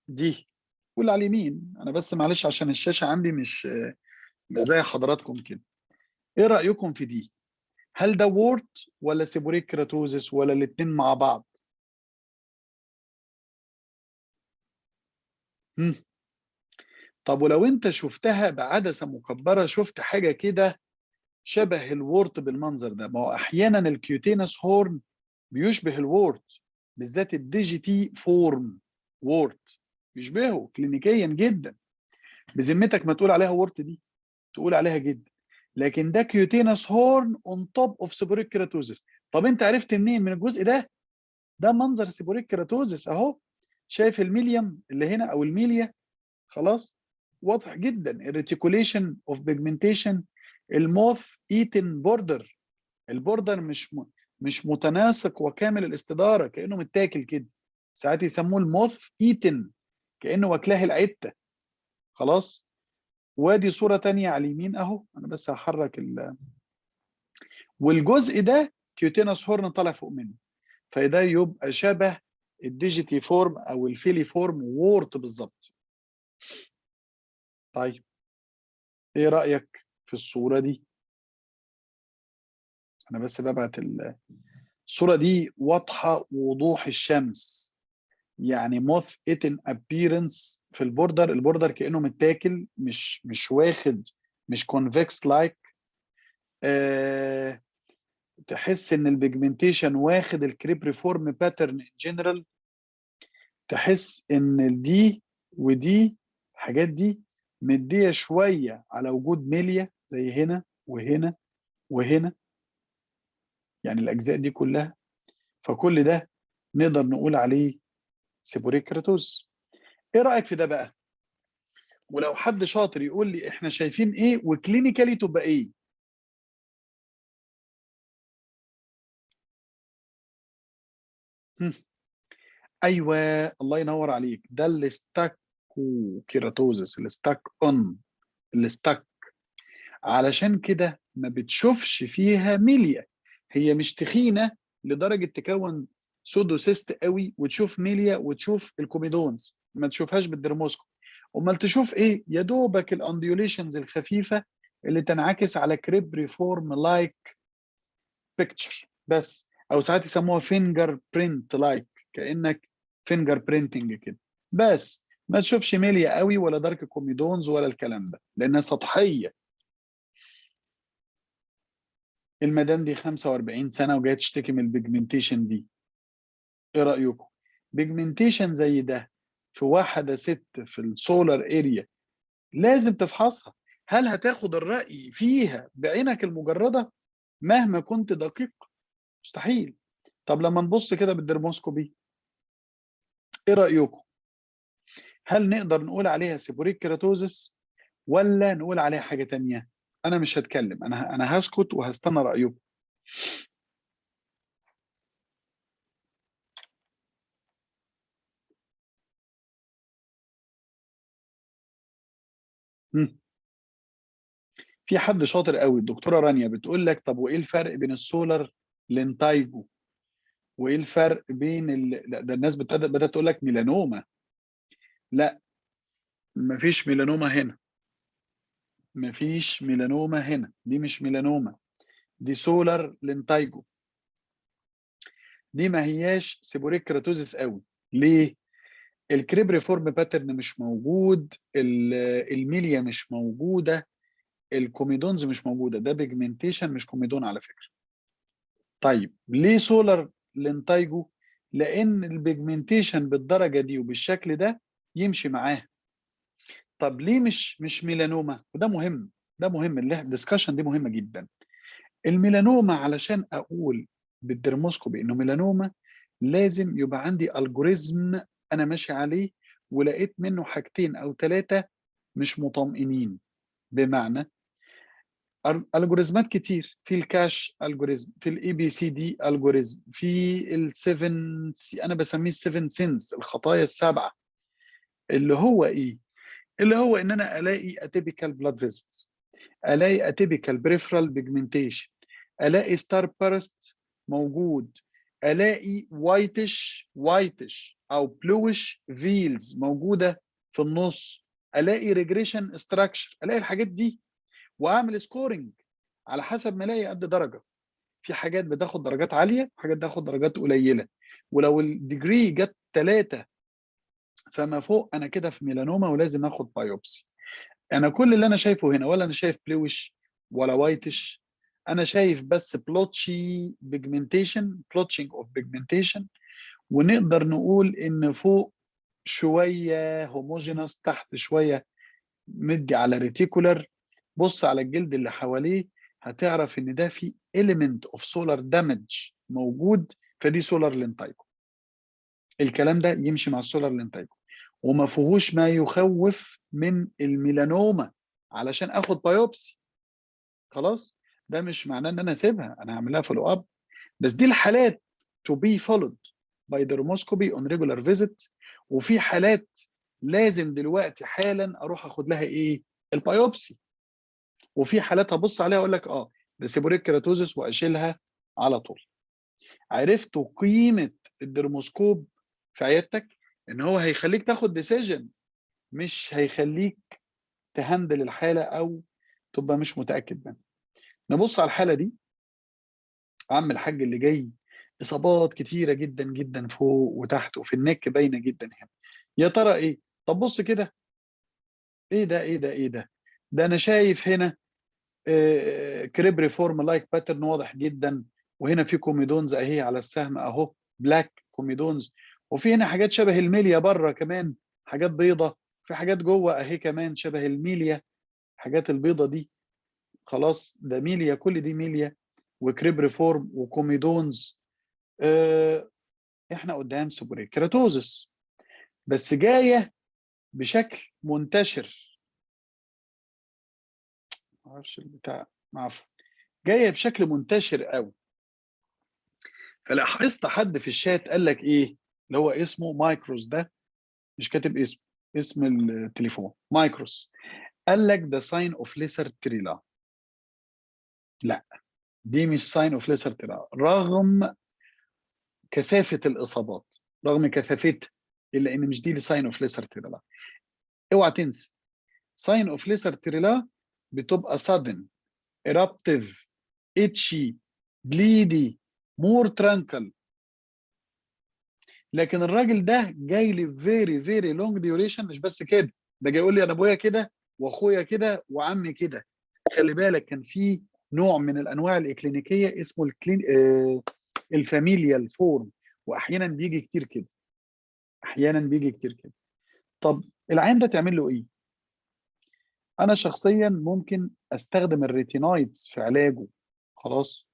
دي؟ قول على اليمين، انا بس معلش عشان الشاشه عندي مش زي حضراتكم كده. ايه رايكم في دي؟ هل ده وورت ولا سيبوريك كيراتوزس ولا الاثنين مع بعض؟ هم. طب ولو انت شفتها بعدسه مكبره شفت حاجه كده شبه الوورت بالمنظر ده؟ ما هو احيانا الكيوتينس هورن بيشبه الوورت، بالذات الديجيتي فورم وورت يشبهه كلينيكيا جدا. بذمتك ما تقول عليها وورت دي؟ تقول عليها جدا. لكن ده كيوتينس هورن اون توب اوف سيبوريك كيراتوزس. طب انت عرفت منين من الجزء ده؟ ده منظر سيبوريك كيراتوزس اهو. شايف الميليوم اللي هنا او الميليا؟ خلاص، واضح جدا. الريتيكوليشن اوف بيجمنتيشن، الموث ايتن بوردر. البوردر مش متناسق وكامل الاستداره، كانه متاكل كده. ساعات يسموه الموث ايتن، كانه واكلاه العته. خلاص. وادي صوره تانية على اليمين اهو، انا بس هحرك والجزء ده كيوتينس هورن طالع فوق منه، فده يبقى شبه الديجيتي فورم او الفيلي فورم وورت بالظبط. طيب ايه رايك في الصوره دي؟ انا بس ببعت الصوره دي واضحه وضوح الشمس. يعني موث ايتن ابييرنس في البوردر. البوردر كانه متاكل، مش واخد، مش كونفكس لايك. تحس ان البيجمنتيشن واخد الكريب ريفورم باترن ان جنرال. تحس ان دي ودي الحاجات دي مديه شويه على وجود ميليا زي هنا وهنا وهنا، يعني الاجزاء دي كلها. فكل ده نقدر نقول عليه سيبوريك كيراتوز. ايه رايك في ده بقى؟ ولو حد شاطر يقول لي احنا شايفين ايه وكلينيكالي تبقى ايه؟ هم. ايوه، الله ينور عليك، ده الاستاكو كيراتوزس، الاستاك اون، الاستاك. علشان كده ما بتشوفش فيها ميليا. هي مش تخينه لدرجه تكون سودوسيست قوي وتشوف ميليا وتشوف الكوميدونز، ما تشوفهاش بالدرموسكوب. امال تشوف ايه؟ يا دوبك الانديوليشنز الخفيفه اللي تنعكس على كريب ريفورم لايك بيكتشر بس، او ساعات يسموها فينجر برينت لايك، كانك فينجر برينتنج كده. بس ما تشوفش ميليا قوي ولا دارك كوميدونز ولا الكلام ده لانها سطحيه. المدام دي 45 سنه وجايه تشتكي من البيجمنتيشن دي. ايه رايكم؟ بيجمنتيشن زي ده في واحده ست في السولار اريا لازم تفحصها. هل هتاخد الراي فيها بعينك المجرده مهما كنت دقيق؟ مستحيل. طب لما نبص كده بالدرموسكوبي، ايه رايكم؟ هل نقدر نقول عليها سيبوريك كيراتوزس ولا نقول عليها حاجه تانية؟ انا مش هتكلم، انا هسكت وهستنى رايكم. مم. في حد شاطر قوي الدكتوره رانيا بتقول لك طب وايه الفرق بين السولار لينتايجو؟ وايه الفرق بين ده الناس بدات تقول لك ميلانوما. لا، مفيش ميلانوما هنا، مفيش ميلانوما هنا، دي مش ميلانوما، دي سولار لينتايجو. دي ما هياش سيبوريك كيراتوزيس قوي. ليه؟ الكريب ريفورم باترن مش موجود، الميليا مش موجوده، الكوميدونز مش موجوده، ده بيجمنتيشن مش كوميدون على فكره. طيب ليه سولار لينتايجو؟ لان البيجمنتيشن بالدرجه دي وبالشكل ده يمشي معاه. طب ليه مش ميلانوما؟ وده مهم، ده مهم، الدسكشن دي مهمه جدا. الميلانوما علشان اقول بالدرموسكوبي انه ميلانوما لازم يبقى عندي الجوريزم انا ماشي عليه، ولقيت منه حاجتين او ثلاثه مش مطمئنين. بمعنى الجوريزمات كتير، في الكاش الجوريزم، في الاي بي سي دي الجوريزم، في ال7 انا بسميه ال7 سينز، الخطايا السبعه. اللي هو ايه؟ اللي هو ان انا الاقي اتيبيكال بلاد فيزيتس، الاقي اتيبيكال بريفرال بيجمنتيشن، الاقي ستار بارست موجود، الاقي وايتش او بلوش فيلز موجوده في النص، الاقي ريجريشن استراكشر، الاقي الحاجات دي واعمل سكورنج على حسب ما الاقي قد درجه. في حاجات بتاخد درجات عاليه وحاجات بتاخد درجات قليله، ولو الديجري جت 3 فما فوق انا كده في ميلانوما ولازم اخد بايوبسي. انا كل اللي انا شايفه هنا، ولا انا شايف بلوش ولا وايتش، انا شايف بس بلوتشي بيجمنتيشن، بلوتشنج اوف بيجمنتيشن، ونقدر نقول ان فوق شويه هوموجينوس، تحت شويه مدي على ريتيكولر. بص على الجلد اللي حواليه هتعرف ان ده في element of solar damage موجود، فدي سولار لينتايكو. الكلام ده يمشي مع السولار لينتايكو، وما فيهوش ما يخوف من الميلانوما علشان اخد بايوبسي. خلاص، ده مش معناه ان انا اسيبها، انا هعملها فولو اب. بس دي الحالات to be followed by dermoscopy on regular visit. وفي حالات لازم دلوقتي حالا اروح اخد لها ايه؟ البايوبسي. وفي حالات هبص عليها اقول لك ده سيبوريك كيراتوزيس واشيلها على طول. عرفتوا قيمه الدرموسكوب في عيادتك؟ ان هو هيخليك تاخد ديسيجن، مش هيخليك تهندل الحاله او تبقى مش متاكد منها. نبص على الحاله دي. عم الحاج اللي جاي اصابات كتيره جدا جدا فوق وتحت وفي النك باينه جدا هنا. يا ترى ايه؟ طب بص كده، ايه ده ايه ده ايه ده؟ ده انا شايف هنا كريب ريفورم لايك باترن واضح جدا، وهنا في كوميدونز اهي على السهم اهو، بلاك كوميدونز، وفي هنا حاجات شبه الميليا بره كمان، حاجات بيضه، في حاجات جوه اهي كمان شبه الميليا، حاجات البيضه دي. خلاص ده ميليا، كل دي ميليا وكريب ريفورم وكوميدونز. احنا قدام سوبريك كيراتوزس، بس جايه بشكل منتشر. معرفش البتاع، عفوا، جايه بشكل منتشر قوي. فلاحظت حد في الشات قال لك ايه؟ اللي هو اسمه مايكروس ده، مش كاتب اسم التليفون مايكروس، قال لك ده ساين اوف ليسر تريلا. لا، دي مش ساين اوف ليسر تريلا رغم كثافه الاصابات، رغم كثافتها، الا ان مش دي ساين اوف ليسر تريلا. اوعى تنسى، ساين اوف ليسر تريلا بتبقى sudden eruptive itchy bleedy more tranquil. لكن الراجل ده جاي لي فيري فيري لونج ديوريشن. مش بس كده، ده جاي يقول لي انا ابويا كده واخويا كده وعمي كده. خلي بالك كان في نوع من الانواع الاكلينيكيه اسمه الفاميليال فورم، واحيانا بيجي كتير كده، احيانا بيجي كتير كده. طب العين ده تعمل له ايه؟ انا شخصيا ممكن استخدم الريتينايدز في علاجه. خلاص،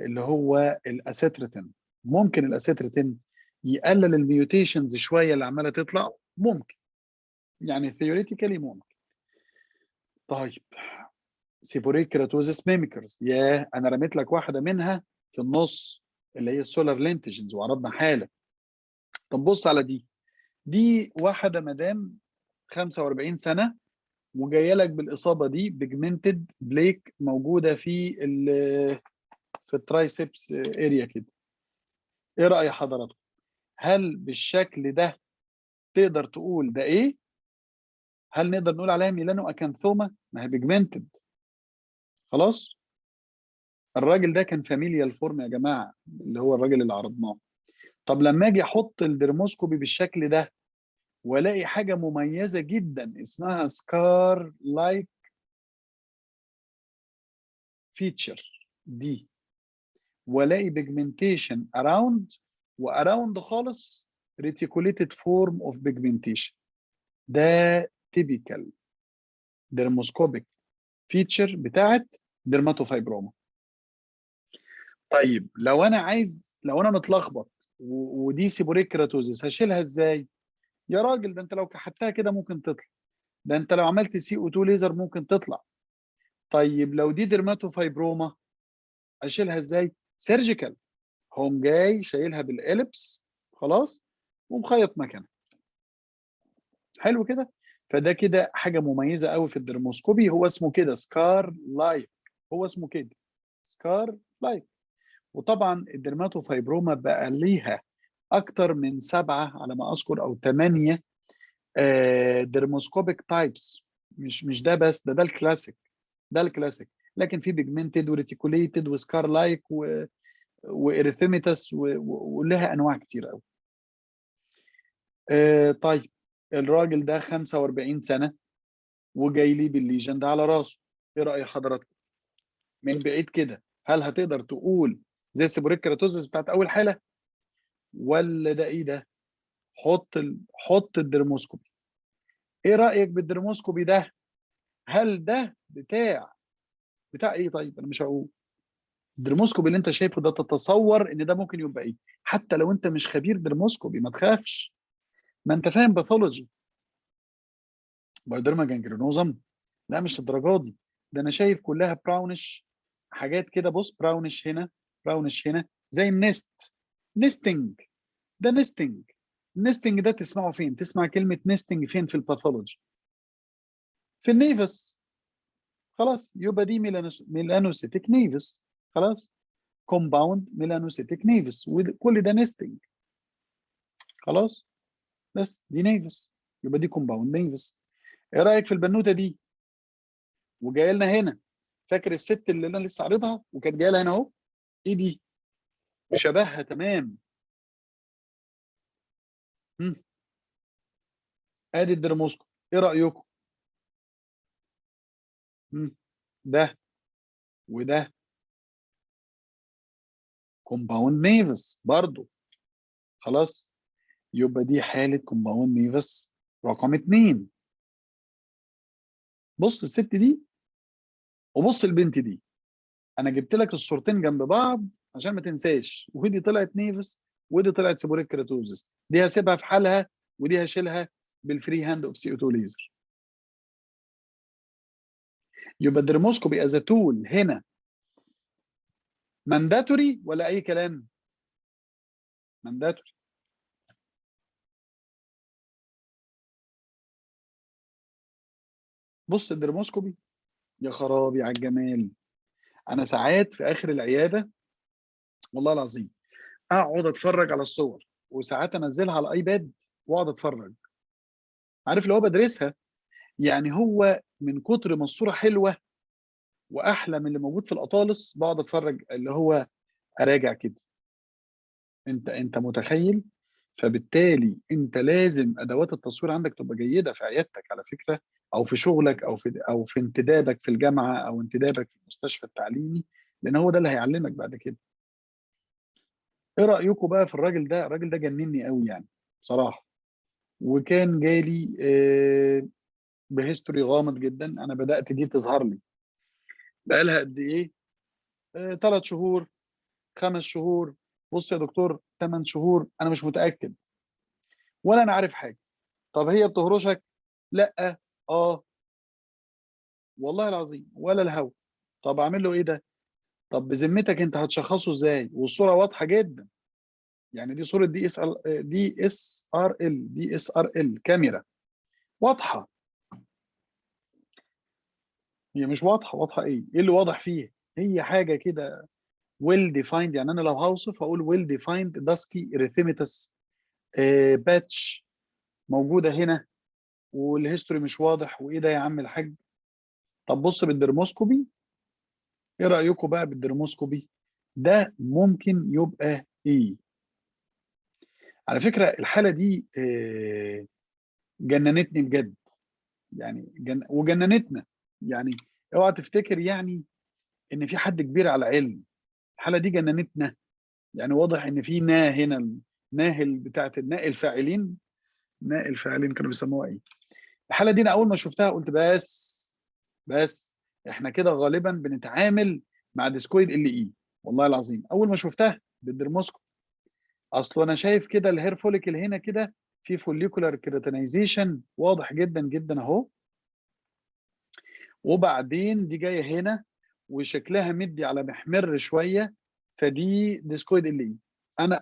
اللي هو الاسيتريتين. ممكن الاسيتريتين يقلل الميوتيشنز شويه اللي عماله تطلع، ممكن، يعني ثيوريتيكالي ممكن. طيب سيبوريك كيراتوزيس ميميكرز، انا رميت لك واحده منها في النص اللي هي السولار لينتجنز وعرضنا حاله. طب بص على دي واحده مدام 45 سنه، وجايه لك بالاصابه دي بيجمنتد بليك موجوده في الترايسبس اريا كده. ايه راي حضراتكم؟ هل بالشكل ده تقدر تقول ده ايه؟ هل نقدر نقول عليها ميلانو اكانثوما؟ ما هي بيجمنتد. خلاص. الراجل ده كان فاميليال فورم يا جماعه، اللي هو الراجل اللي عرضناه. طب لما اجي احط الدرموسكوبي بالشكل ده والاقي حاجه مميزه جدا اسمها سكار لايك فيتشر دي، والاقي بيجمنتيشن اراوند، واراوند خالص ريتيكوليتد فورم اوف بيجمنتيشن، ده تيبيكال ديرموسكوبيك فيتشر بتاعت ديرماتوفايبروما. طيب لو انا متلخبط ودي سيبوريك كيراتوزيس هشيلها ازاي؟ يا راجل ده انت لو كحتها كده ممكن تطلع، ده انت لو عملت سي او 2 ليزر ممكن تطلع. طيب لو دي ديرماتوفايبروما اشيلها ازاي؟ سيرجيكال. هوم جاي شايلها بالاليبس خلاص ومخيط مكانها. حلو كده. فده كده حاجه مميزه قوي في الدرموسكوبي، هو اسمه كده سكار لايك، هو اسمه كده سكار لايك. وطبعا الدرماتوفايبروما بقى ليها اكتر من 7 على ما اذكر او 8 درموسكوبيك تايبس. مش ده بس، ده الكلاسيك، ده الكلاسيك. لكن في بيجمنتد وريتيكوليتد وسكار لايك واريثيميتاس ولها انواع كتير قوي. طيب الراجل ده 45 سنه وجاي لي بالليجن ده على راسه. ايه راي حضراتكم؟ من بعيد كده هل هتقدر تقول زي السيبوريك كيراتوزيس بتاعت اول حاله، ولا ده ايه ده؟ حط الدرموسكوبي. ايه رايك بالدرموسكوبي ده؟ هل ده بتاع ايه؟ طيب انا مش هقول. الدرموسكوبي اللي انت شايفه ده تتصور ان ده ممكن يبقى ايه؟ حتى لو انت مش خبير درموسكوبي ما تخافش، ما انت فاهم باثولوجي. بايوديرما جانجرينوزم؟ لا مش الدرجات دي. ده انا شايف كلها براونش حاجات كده. بص براونش هنا، براونش هنا، زي النست، نستنج. ده نستنج. النستنج ده تسمعه فين؟ تسمع كلمة نستنج فين في الباثولوجي؟ في النيفس. خلاص يبقى دي ميلانوسيتيك نيفس. خلاص. كومباوند ميلانوسيتيك نيفس، وكل ده نستنج. خلاص. بس دي نيفس، يبقى دي كومباوند نيفس. ايه رايك في البنوته دي؟ وجايه لنا هنا، فاكر الست اللي انا لسه عارضها وكانت جايه لها هنا اهو؟ ايه دي؟ شبهها تمام. مم. ادي الدرموسكوب. ايه رايكم؟ مم. ده وده كومباوند نيفس برضو. خلاص. يبقى دي حاله كومباوند نيفس رقم 2. بص الست دي وبص البنت دي، انا جبت لك الصورتين جنب بعض عشان ما تنساش، ودي طلعت نيفس ودي طلعت سيبوريك كيراتوزس. دي هسيبها في حالها ودي هشيلها بالفري هاند اوف سي او 2 ليزر. يبقى الدرموسكوبي از تول هنا مانداتوري ولا اي كلام؟ مانداتوري. بص الدرموسكوبي، يا خرابي على الجمال. انا ساعات في اخر العياده والله العظيم اقعد اتفرج على الصور، وساعات انزلها على الايباد واقعد اتفرج. عارف اللي هو بدرسها. يعني هو من كتر ما الصوره حلوه واحلى من اللي موجود في الاطالس بقعد اتفرج، اللي هو اراجع كده. انت متخيل؟ فبالتالي انت لازم ادوات التصوير عندك تبقى جيده في عيادتك على فكره، او في شغلك، او في انتدابك في الجامعه، او انتدابك في المستشفى التعليمي، لان هو ده اللي هيعلمك بعد كده. ايه رايكم بقى في الراجل ده؟ الراجل ده جنني قوي يعني بصراحه. وكان جالي بهيستوري غامض جدا. انا بدات دي تظهر لي بقى لها قد ايه؟ 3 شهور، 5 شهور. بص يا دكتور 8 شهور انا مش متاكد ولا انا عارف حاجه. طب هي بتهرشك؟ لا. اه. والله العظيم ولا الهوا. طب اعمل له ايه ده؟ طب بذمتك انت هتشخصه ازاي والصوره واضحه جدا؟ يعني دي صوره دي اس ار ال كاميرا واضحه. هي مش واضحة، واضحة إيه؟ إيه اللي واضح فيه؟ هي حاجة كده well defined، يعني أنا لو هاوصف هقول well defined dusky erythematous patch موجودة هنا، والهيستوري مش واضح، وإيه ده يا عم الحاج؟ طب بص بالدرموسكوبي، إيه رأيكم بقى بالدرموسكوبي؟ ده ممكن يبقى إيه؟ على فكرة الحالة دي جننتني بجد، يعني وجننتنا، يعني اوعى تفتكر يعني ان في حد كبير على علم. الحالة دي جننتنا، يعني واضح ان في هنا ناهل بتاعت الناء الفاعلين، ناء الفاعلين كانوا بيسموها ايه؟ الحالة دي انا اول ما شفتها قلت بس احنا كده غالبا بنتعامل مع ديسكويد ال اي. والله العظيم اول ما شفتها بالدرموسكوب، اصل انا شايف كده الهير فوليكل هنا كده في فوليكولار كيراتينايزيشن واضح جدا جدا اهو، وبعدين دي جايه هنا وشكلها مدي على محمر شويه، فدي ديسكويد ال اي.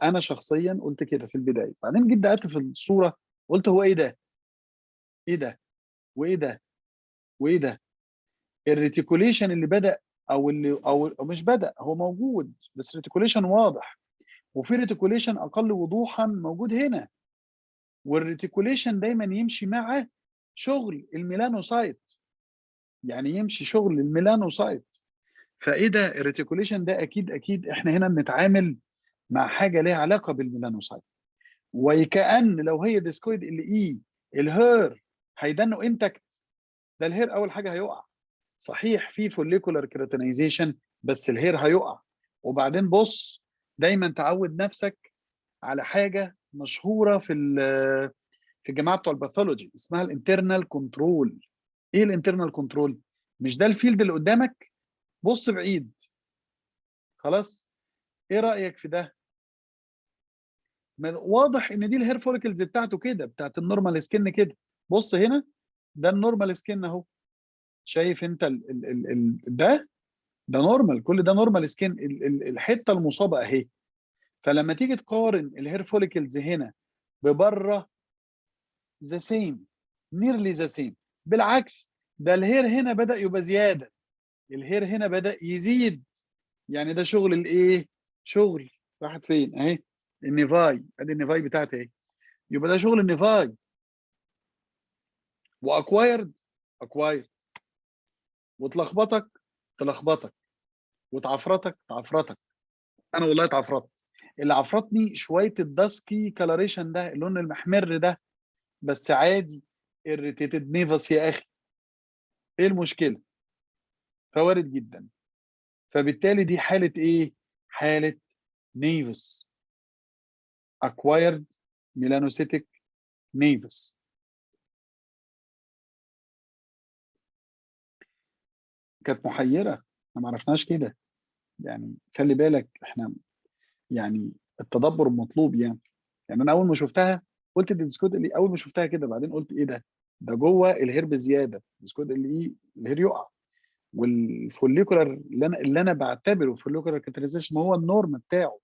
انا شخصيا قلت كده في البدايه، بعدين جيت دققت في الصوره قلت هو ايه ده؟ ايه ده؟ وايه ده؟ وايه ده؟ الريتيكوليشن اللي بدا، او مش بدا، هو موجود بس ريتيكوليشن واضح، وفي ريتيكوليشن اقل وضوحا موجود هنا، والريتيكوليشن دايما يمشي مع شغل الميلانوسايت، يعني يمشي شغل الميلانوسايت. فايه ده الريتيكوليشن ده؟ اكيد احنا هنا بنتعامل مع حاجه ليها علاقه بالميلانوسايت، وكأن لو هي ديسكويد ال اي الهير هيدنوا انتكت، ده الهير اول حاجه هيقع. صحيح في فوليكولار كيراتينايزيشن بس الهير هيقع. وبعدين بص، دايما تعود نفسك على حاجه مشهوره في الجماعه بتوع الباثولوجي اسمها الانترنال كنترول. ايه الانترنال كنترول؟ مش ده الفيلد اللي قدامك؟ بص بعيد. خلاص، ايه رايك في ده؟ واضح ان دي الهير فوليكلز بتاعته كده، بتاعت النورمال سكين كده. بص هنا، ده النورمال سكين اهو، شايف انت ده نورمال، كل ده نورمال سكين، الحته المصابه اهي. فلما تيجي تقارن الهير فوليكلز هنا ببره، ذا سيم، نيرلي ذا سيم. بالعكس، ده الهير هنا بدا يبقى زياده، الهير هنا بدا يزيد. يعني ده شغل الايه؟ شغل راحت فين اهي؟ النيفاي، ادي النيفاي بتاعتي اهي، يبقى ده شغل النيفاي. واكوايرد، اكوايرد، وتلخبطك، تلخبطك، وتعفرتك، تعفرتك. انا والله اتعفرت، اللي عفرتني شويه الداسكي كالوريشن ده، اللون المحمر ده، بس عادي، irritated نيفس يا اخي، ايه المشكله؟ فوارد جدا. فبالتالي دي حاله ايه؟ حاله نيفس، اكوايرد ميلانوسيتك نيفس. كانت محيره، احنا ما عرفناش كده، يعني خلي بالك احنا، يعني التدبر مطلوب يعني. يعني انا اول ما شفتها قلت دي ديسكود اللي اول ما شفتها كده، بعدين قلت ايه ده؟ ده جوه الهير بزياده، ديسكود اللي ايه؟ الهير يقع. والفوليكولار اللي انا بعتبره فوليكولار كاتاليزيشن هو النورم بتاعه.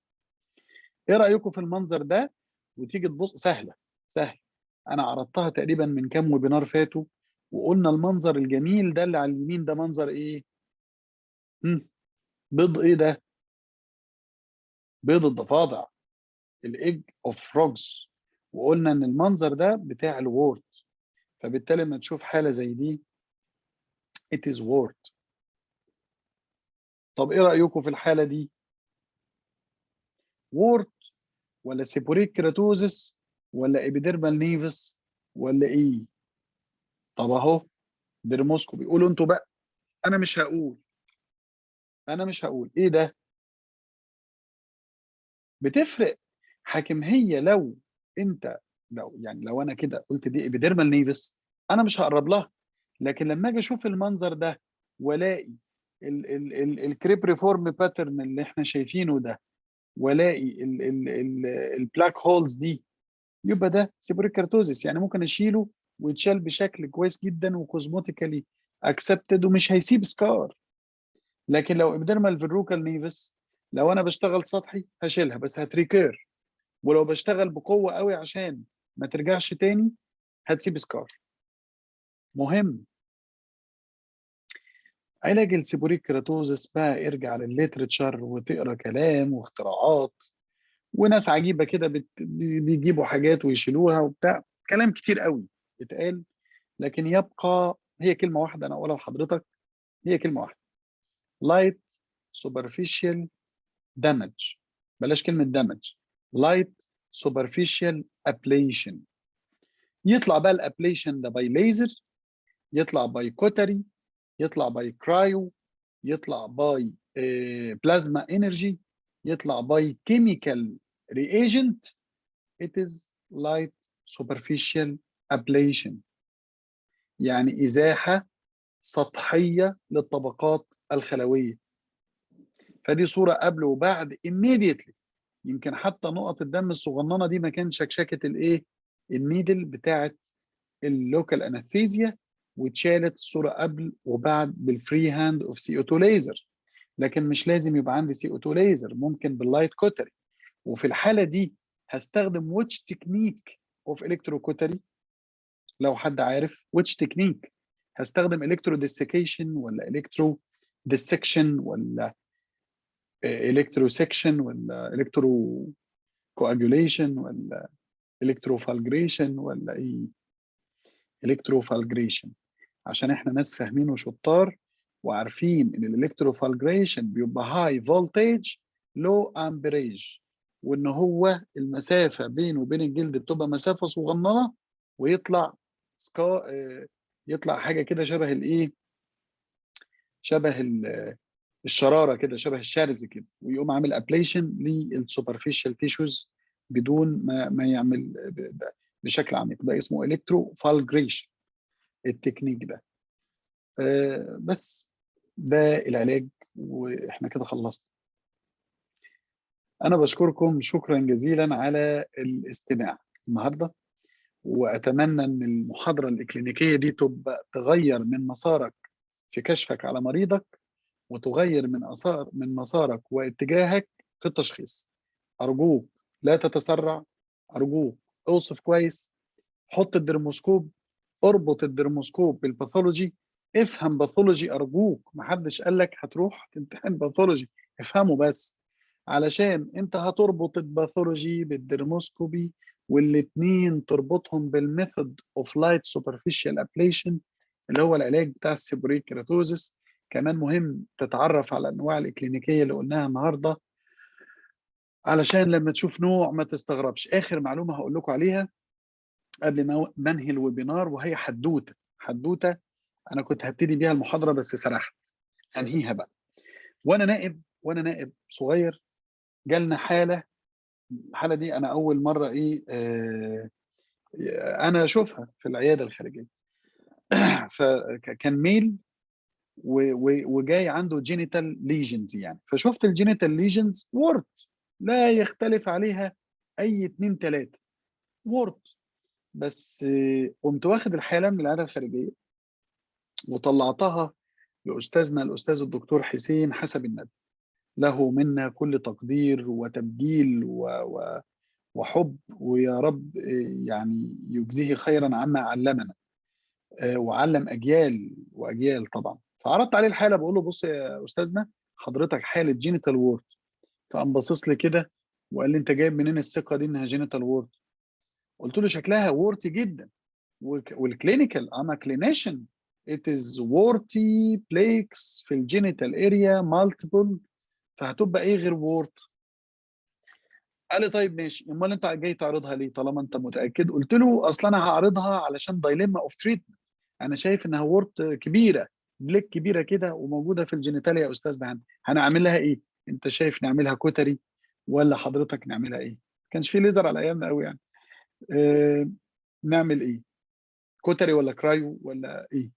ايه رايكم في المنظر ده؟ وتيجي تبص سهله، سهل. انا عرضتها تقريبا من كام ويبينار فاتوا، وقلنا المنظر الجميل ده اللي على اليمين ده منظر ايه؟ بيض ايه ده؟ بيض الضفادع، الايج اوف فروجز. وقلنا ان المنظر ده بتاع الوورد، فبالتالي لما تشوف حاله زي دي it is word. طب ايه رايكم في الحاله دي؟ وورد ولا سيبوريك كيراتوزس ولا ايبيديرمال نيفس ولا ايه؟ طب اهو ديرموسكوبي، قولوا انتوا بقى، انا مش هقول، انا مش هقول ايه ده. بتفرق حاكم. هي لو انت، لو يعني لو انا كده قلت دي ايبيديرمال نيفس، انا مش هقرب لها. لكن لما اجي اشوف المنظر ده والاقي الكريب ريفورم باترن اللي احنا شايفينه ده، والاقي البلاك هولز دي، يبقى ده سيبوريك كارتوزيس. يعني ممكن اشيله ويتشال بشكل كويس جدا وكوزموتيكالي اكسبتد ومش هيسيب سكار. لكن لو ابيديرمال فيروكال نيفس، لو انا بشتغل سطحي هشيلها بس هتريكير، ولو بشتغل بقوه قوي عشان ما ترجعش تاني هتسيب سكار. مهم. علاج السيبوريك كيراتوزس بقى ارجع للليترتشر وتقرا كلام واختراعات، وناس عجيبه كده بيجيبوا حاجات ويشيلوها وبتاع، كلام كتير قوي اتقال. لكن يبقى هي كلمه واحده انا اقولها لحضرتك، هي كلمه واحده: لايت سوبرفيشال دامج. بلاش كلمه دامج، لايت سوبرفيشال ابليشن. يطلع بقى الابليشن ده باي ليزر، يطلع باي كوتري، يطلع باي كرايو، يطلع باي بلازما انرجي، يطلع باي كيميكال رياجنت. it is light superficial ablation، يعني ازاحه سطحيه للطبقات الخلويه. فدي صوره قبل وبعد immediately. يمكن حتى نقط الدم الصغننه دي ما كانش شكشكه الايه، النيدل بتاعه اللوكال انستيزيا، واتشالت الصوره قبل وبعد بالفري هاند اوف سي او 2 ليزر. لكن مش لازم يبقى عندي سي او 2 ليزر، ممكن باللايت كوتري. وفي الحاله دي هستخدم ويتش تكنيك اوف الكترو كوتري. لو حد عارف ويتش تكنيك، هستخدم الكترو ديسيكيشن ولا الكترو ديسكشن ولا الكترو سكشن ولا الكترو كواجوليشن ولا الكترو فالجريشن ولا ايه؟ الكترو فالجريشن، عشان احنا ناس فاهمين وشطار وعارفين ان الالكتروفالجريشن بيبقى هاي فولتج لو امبريج، وان هو المسافه بينه وبين الجلد بتبقى مسافه صغننه، ويطلع سكا يطلع حاجه كده شبه الايه، شبه الشراره كده، شبه الشرز كده، ويقوم عامل ابليشن للسوبرفيشال تيشوز بدون ما يعمل بشكل عميق. ده اسمه الكتروفالجريشن التكنيك ده. بس ده العلاج، واحنا كده خلصنا. انا بشكركم شكرا جزيلا على الاستماع النهارده، واتمنى ان المحاضره الاكلينيكيه دي تبقى تغير من مسارك في كشفك على مريضك، وتغير من مسارك واتجاهك في التشخيص. ارجوك لا تتسرع، ارجوك اوصف كويس، حط الدرموسكوب، اربط الدرموسكوب بالباثولوجي، افهم باثولوجي ارجوك. محدش قال لك هتروح تمتحن باثولوجي، افهمه بس. علشان انت هتربط الباثولوجي بالدرموسكوبي، والاثنين تربطهم بالميثود اوف لايت سوبرفيشال ابليشن اللي هو العلاج بتاع السيبوريك كيراتوزس. كمان مهم تتعرف على الانواع الاكلينيكيه اللي قلناها النهارده، علشان لما تشوف نوع ما تستغربش. اخر معلومه هقول لكم عليها قبل ما انهي الويبينار، وهي حدوته انا كنت هبتدي بيها المحاضره بس سرحت، هنهيها بقى. وانا نائب صغير، جالنا الحاله دي انا اول مره ايه انا اشوفها في العياده الخارجيه. فكان ميل وجاي عنده جينيتال ليجنز يعني، فشفت الجينيتال ليجنز وورد لا يختلف عليها اي اتنين تلاته وورد. بس قمت واخد الحاله من العياده الخارجيه وطلعتها لاستاذنا الاستاذ الدكتور حسين حسب النبي، له منا كل تقدير وتبجيل وحب، ويا رب يعني يجزيه خيرا عما علمنا وعلم اجيال واجيال طبعا. فعرضت عليه الحاله، بقول له بص يا استاذنا، حضرتك حاله جينيتال وورد. فقام باصص لي كده وقال لي انت جايب منين الثقه دي انها جينيتال وورد؟ قلت له شكلها وورتي جدا، والكلينيكال انا كلينيشن it is warty plaques في الجينيتال اريا مالتيبل، فهتبقى ايه غير وورت؟ قال لي طيب ماشي، امال انت جاي تعرضها ليه طالما انت متاكد؟ قلت له اصل انا هعرضها علشان دايليما اوف تريتمنت، انا شايف انها وورت كبيره، بليك كبيره كده وموجوده في الجينيتاليا يا استاذنا، هنعمل لها ايه؟ انت شايف نعملها كوتري ولا حضرتك نعملها ايه؟ ما كانش في ليزر على ايامنا قوي يعني. اه نعمل ايه؟ كوتري ولا كرايو ولا ايه؟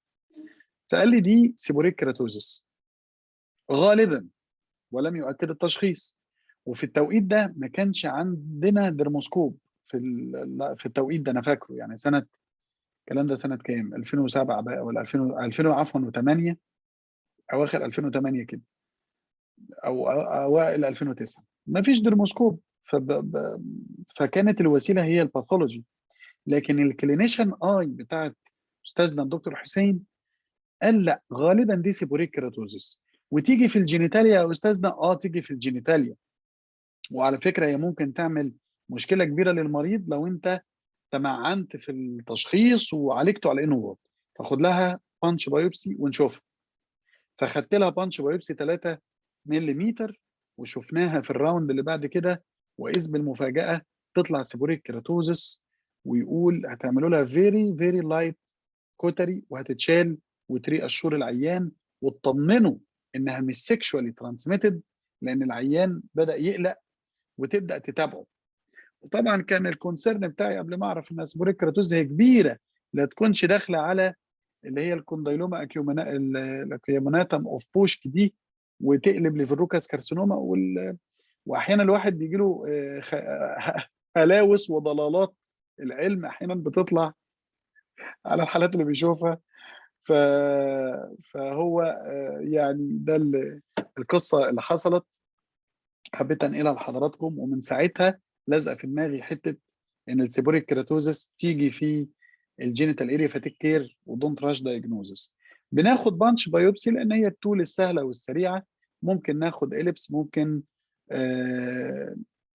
فقال لي دي سيبوريك كيراتوزس غالبا، ولم يؤكد التشخيص. وفي التوقيت ده ما كانش عندنا درموسكوب في التوقيت ده، انا فاكره يعني سنه، الكلام ده سنه كام؟ 2007 بقى ولا 2000 عفوا و8، اواخر 2008 كده او اوائل 2009، ما فيش درموسكوب. فكانت الوسيله هي الباثولوجي. لكن الكلينيشن اي بتاعت استاذنا الدكتور حسين قال لأ، غالبًا دي سيبوريك كيراتوزيس. وتيجي في الجينيتاليا يا أستاذنا؟ تيجي في الجينيتاليا. وعلى فكرة هي ممكن تعمل مشكلة كبيرة للمريض لو أنت تمعنت في التشخيص وعالجته على إنه واضح. فخُد لها punch biopsy ونشوفها. فخدت لها punch biopsy 3 مليمتر وشُفناها في الround اللي بعد كده، وإذ بالمفاجأة تطلع seborrheic keratosis، ويقول هتعملوا لها very very light cautery وهتتشال وتreassure العيان وتطمنه إنها مش sexually transmitted، لإن العيان بدأ يقلق وتبدأ تتابعه. وطبعًا كان الconcern بتاعي قبل ما أعرف إنها seborrheic keratosis هي كبيرة، لا تكونش داخلة على اللي هي الكونديلوما الأكيومناتم اوف بوشك دي وتقلب لفيروكاس كارسينوما واحيانا الواحد بيجي له هلاوس وضلالات العلم احيانا بتطلع على الحالات اللي بيشوفها. ف... فهو يعني ده القصه اللي حصلت، حبيت انقلها لحضراتكم. ومن ساعتها لازقه في دماغي حته ان السيبوريك كيراتوزس تيجي في الجينيتال اريا فتيك كير ودونت راش دايجنوزس. بناخد بانش بايوبسي لان هي التول السهله والسريعه. ممكن ناخد اليبس، ممكن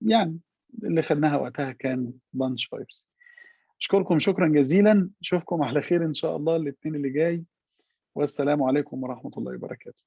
يعني اللي خدناها وقتها كان بانش بايوبسي. اشكركم شكرا جزيلا، اشوفكم على خير ان شاء الله الاثنين اللي جاي، والسلام عليكم ورحمه الله وبركاته.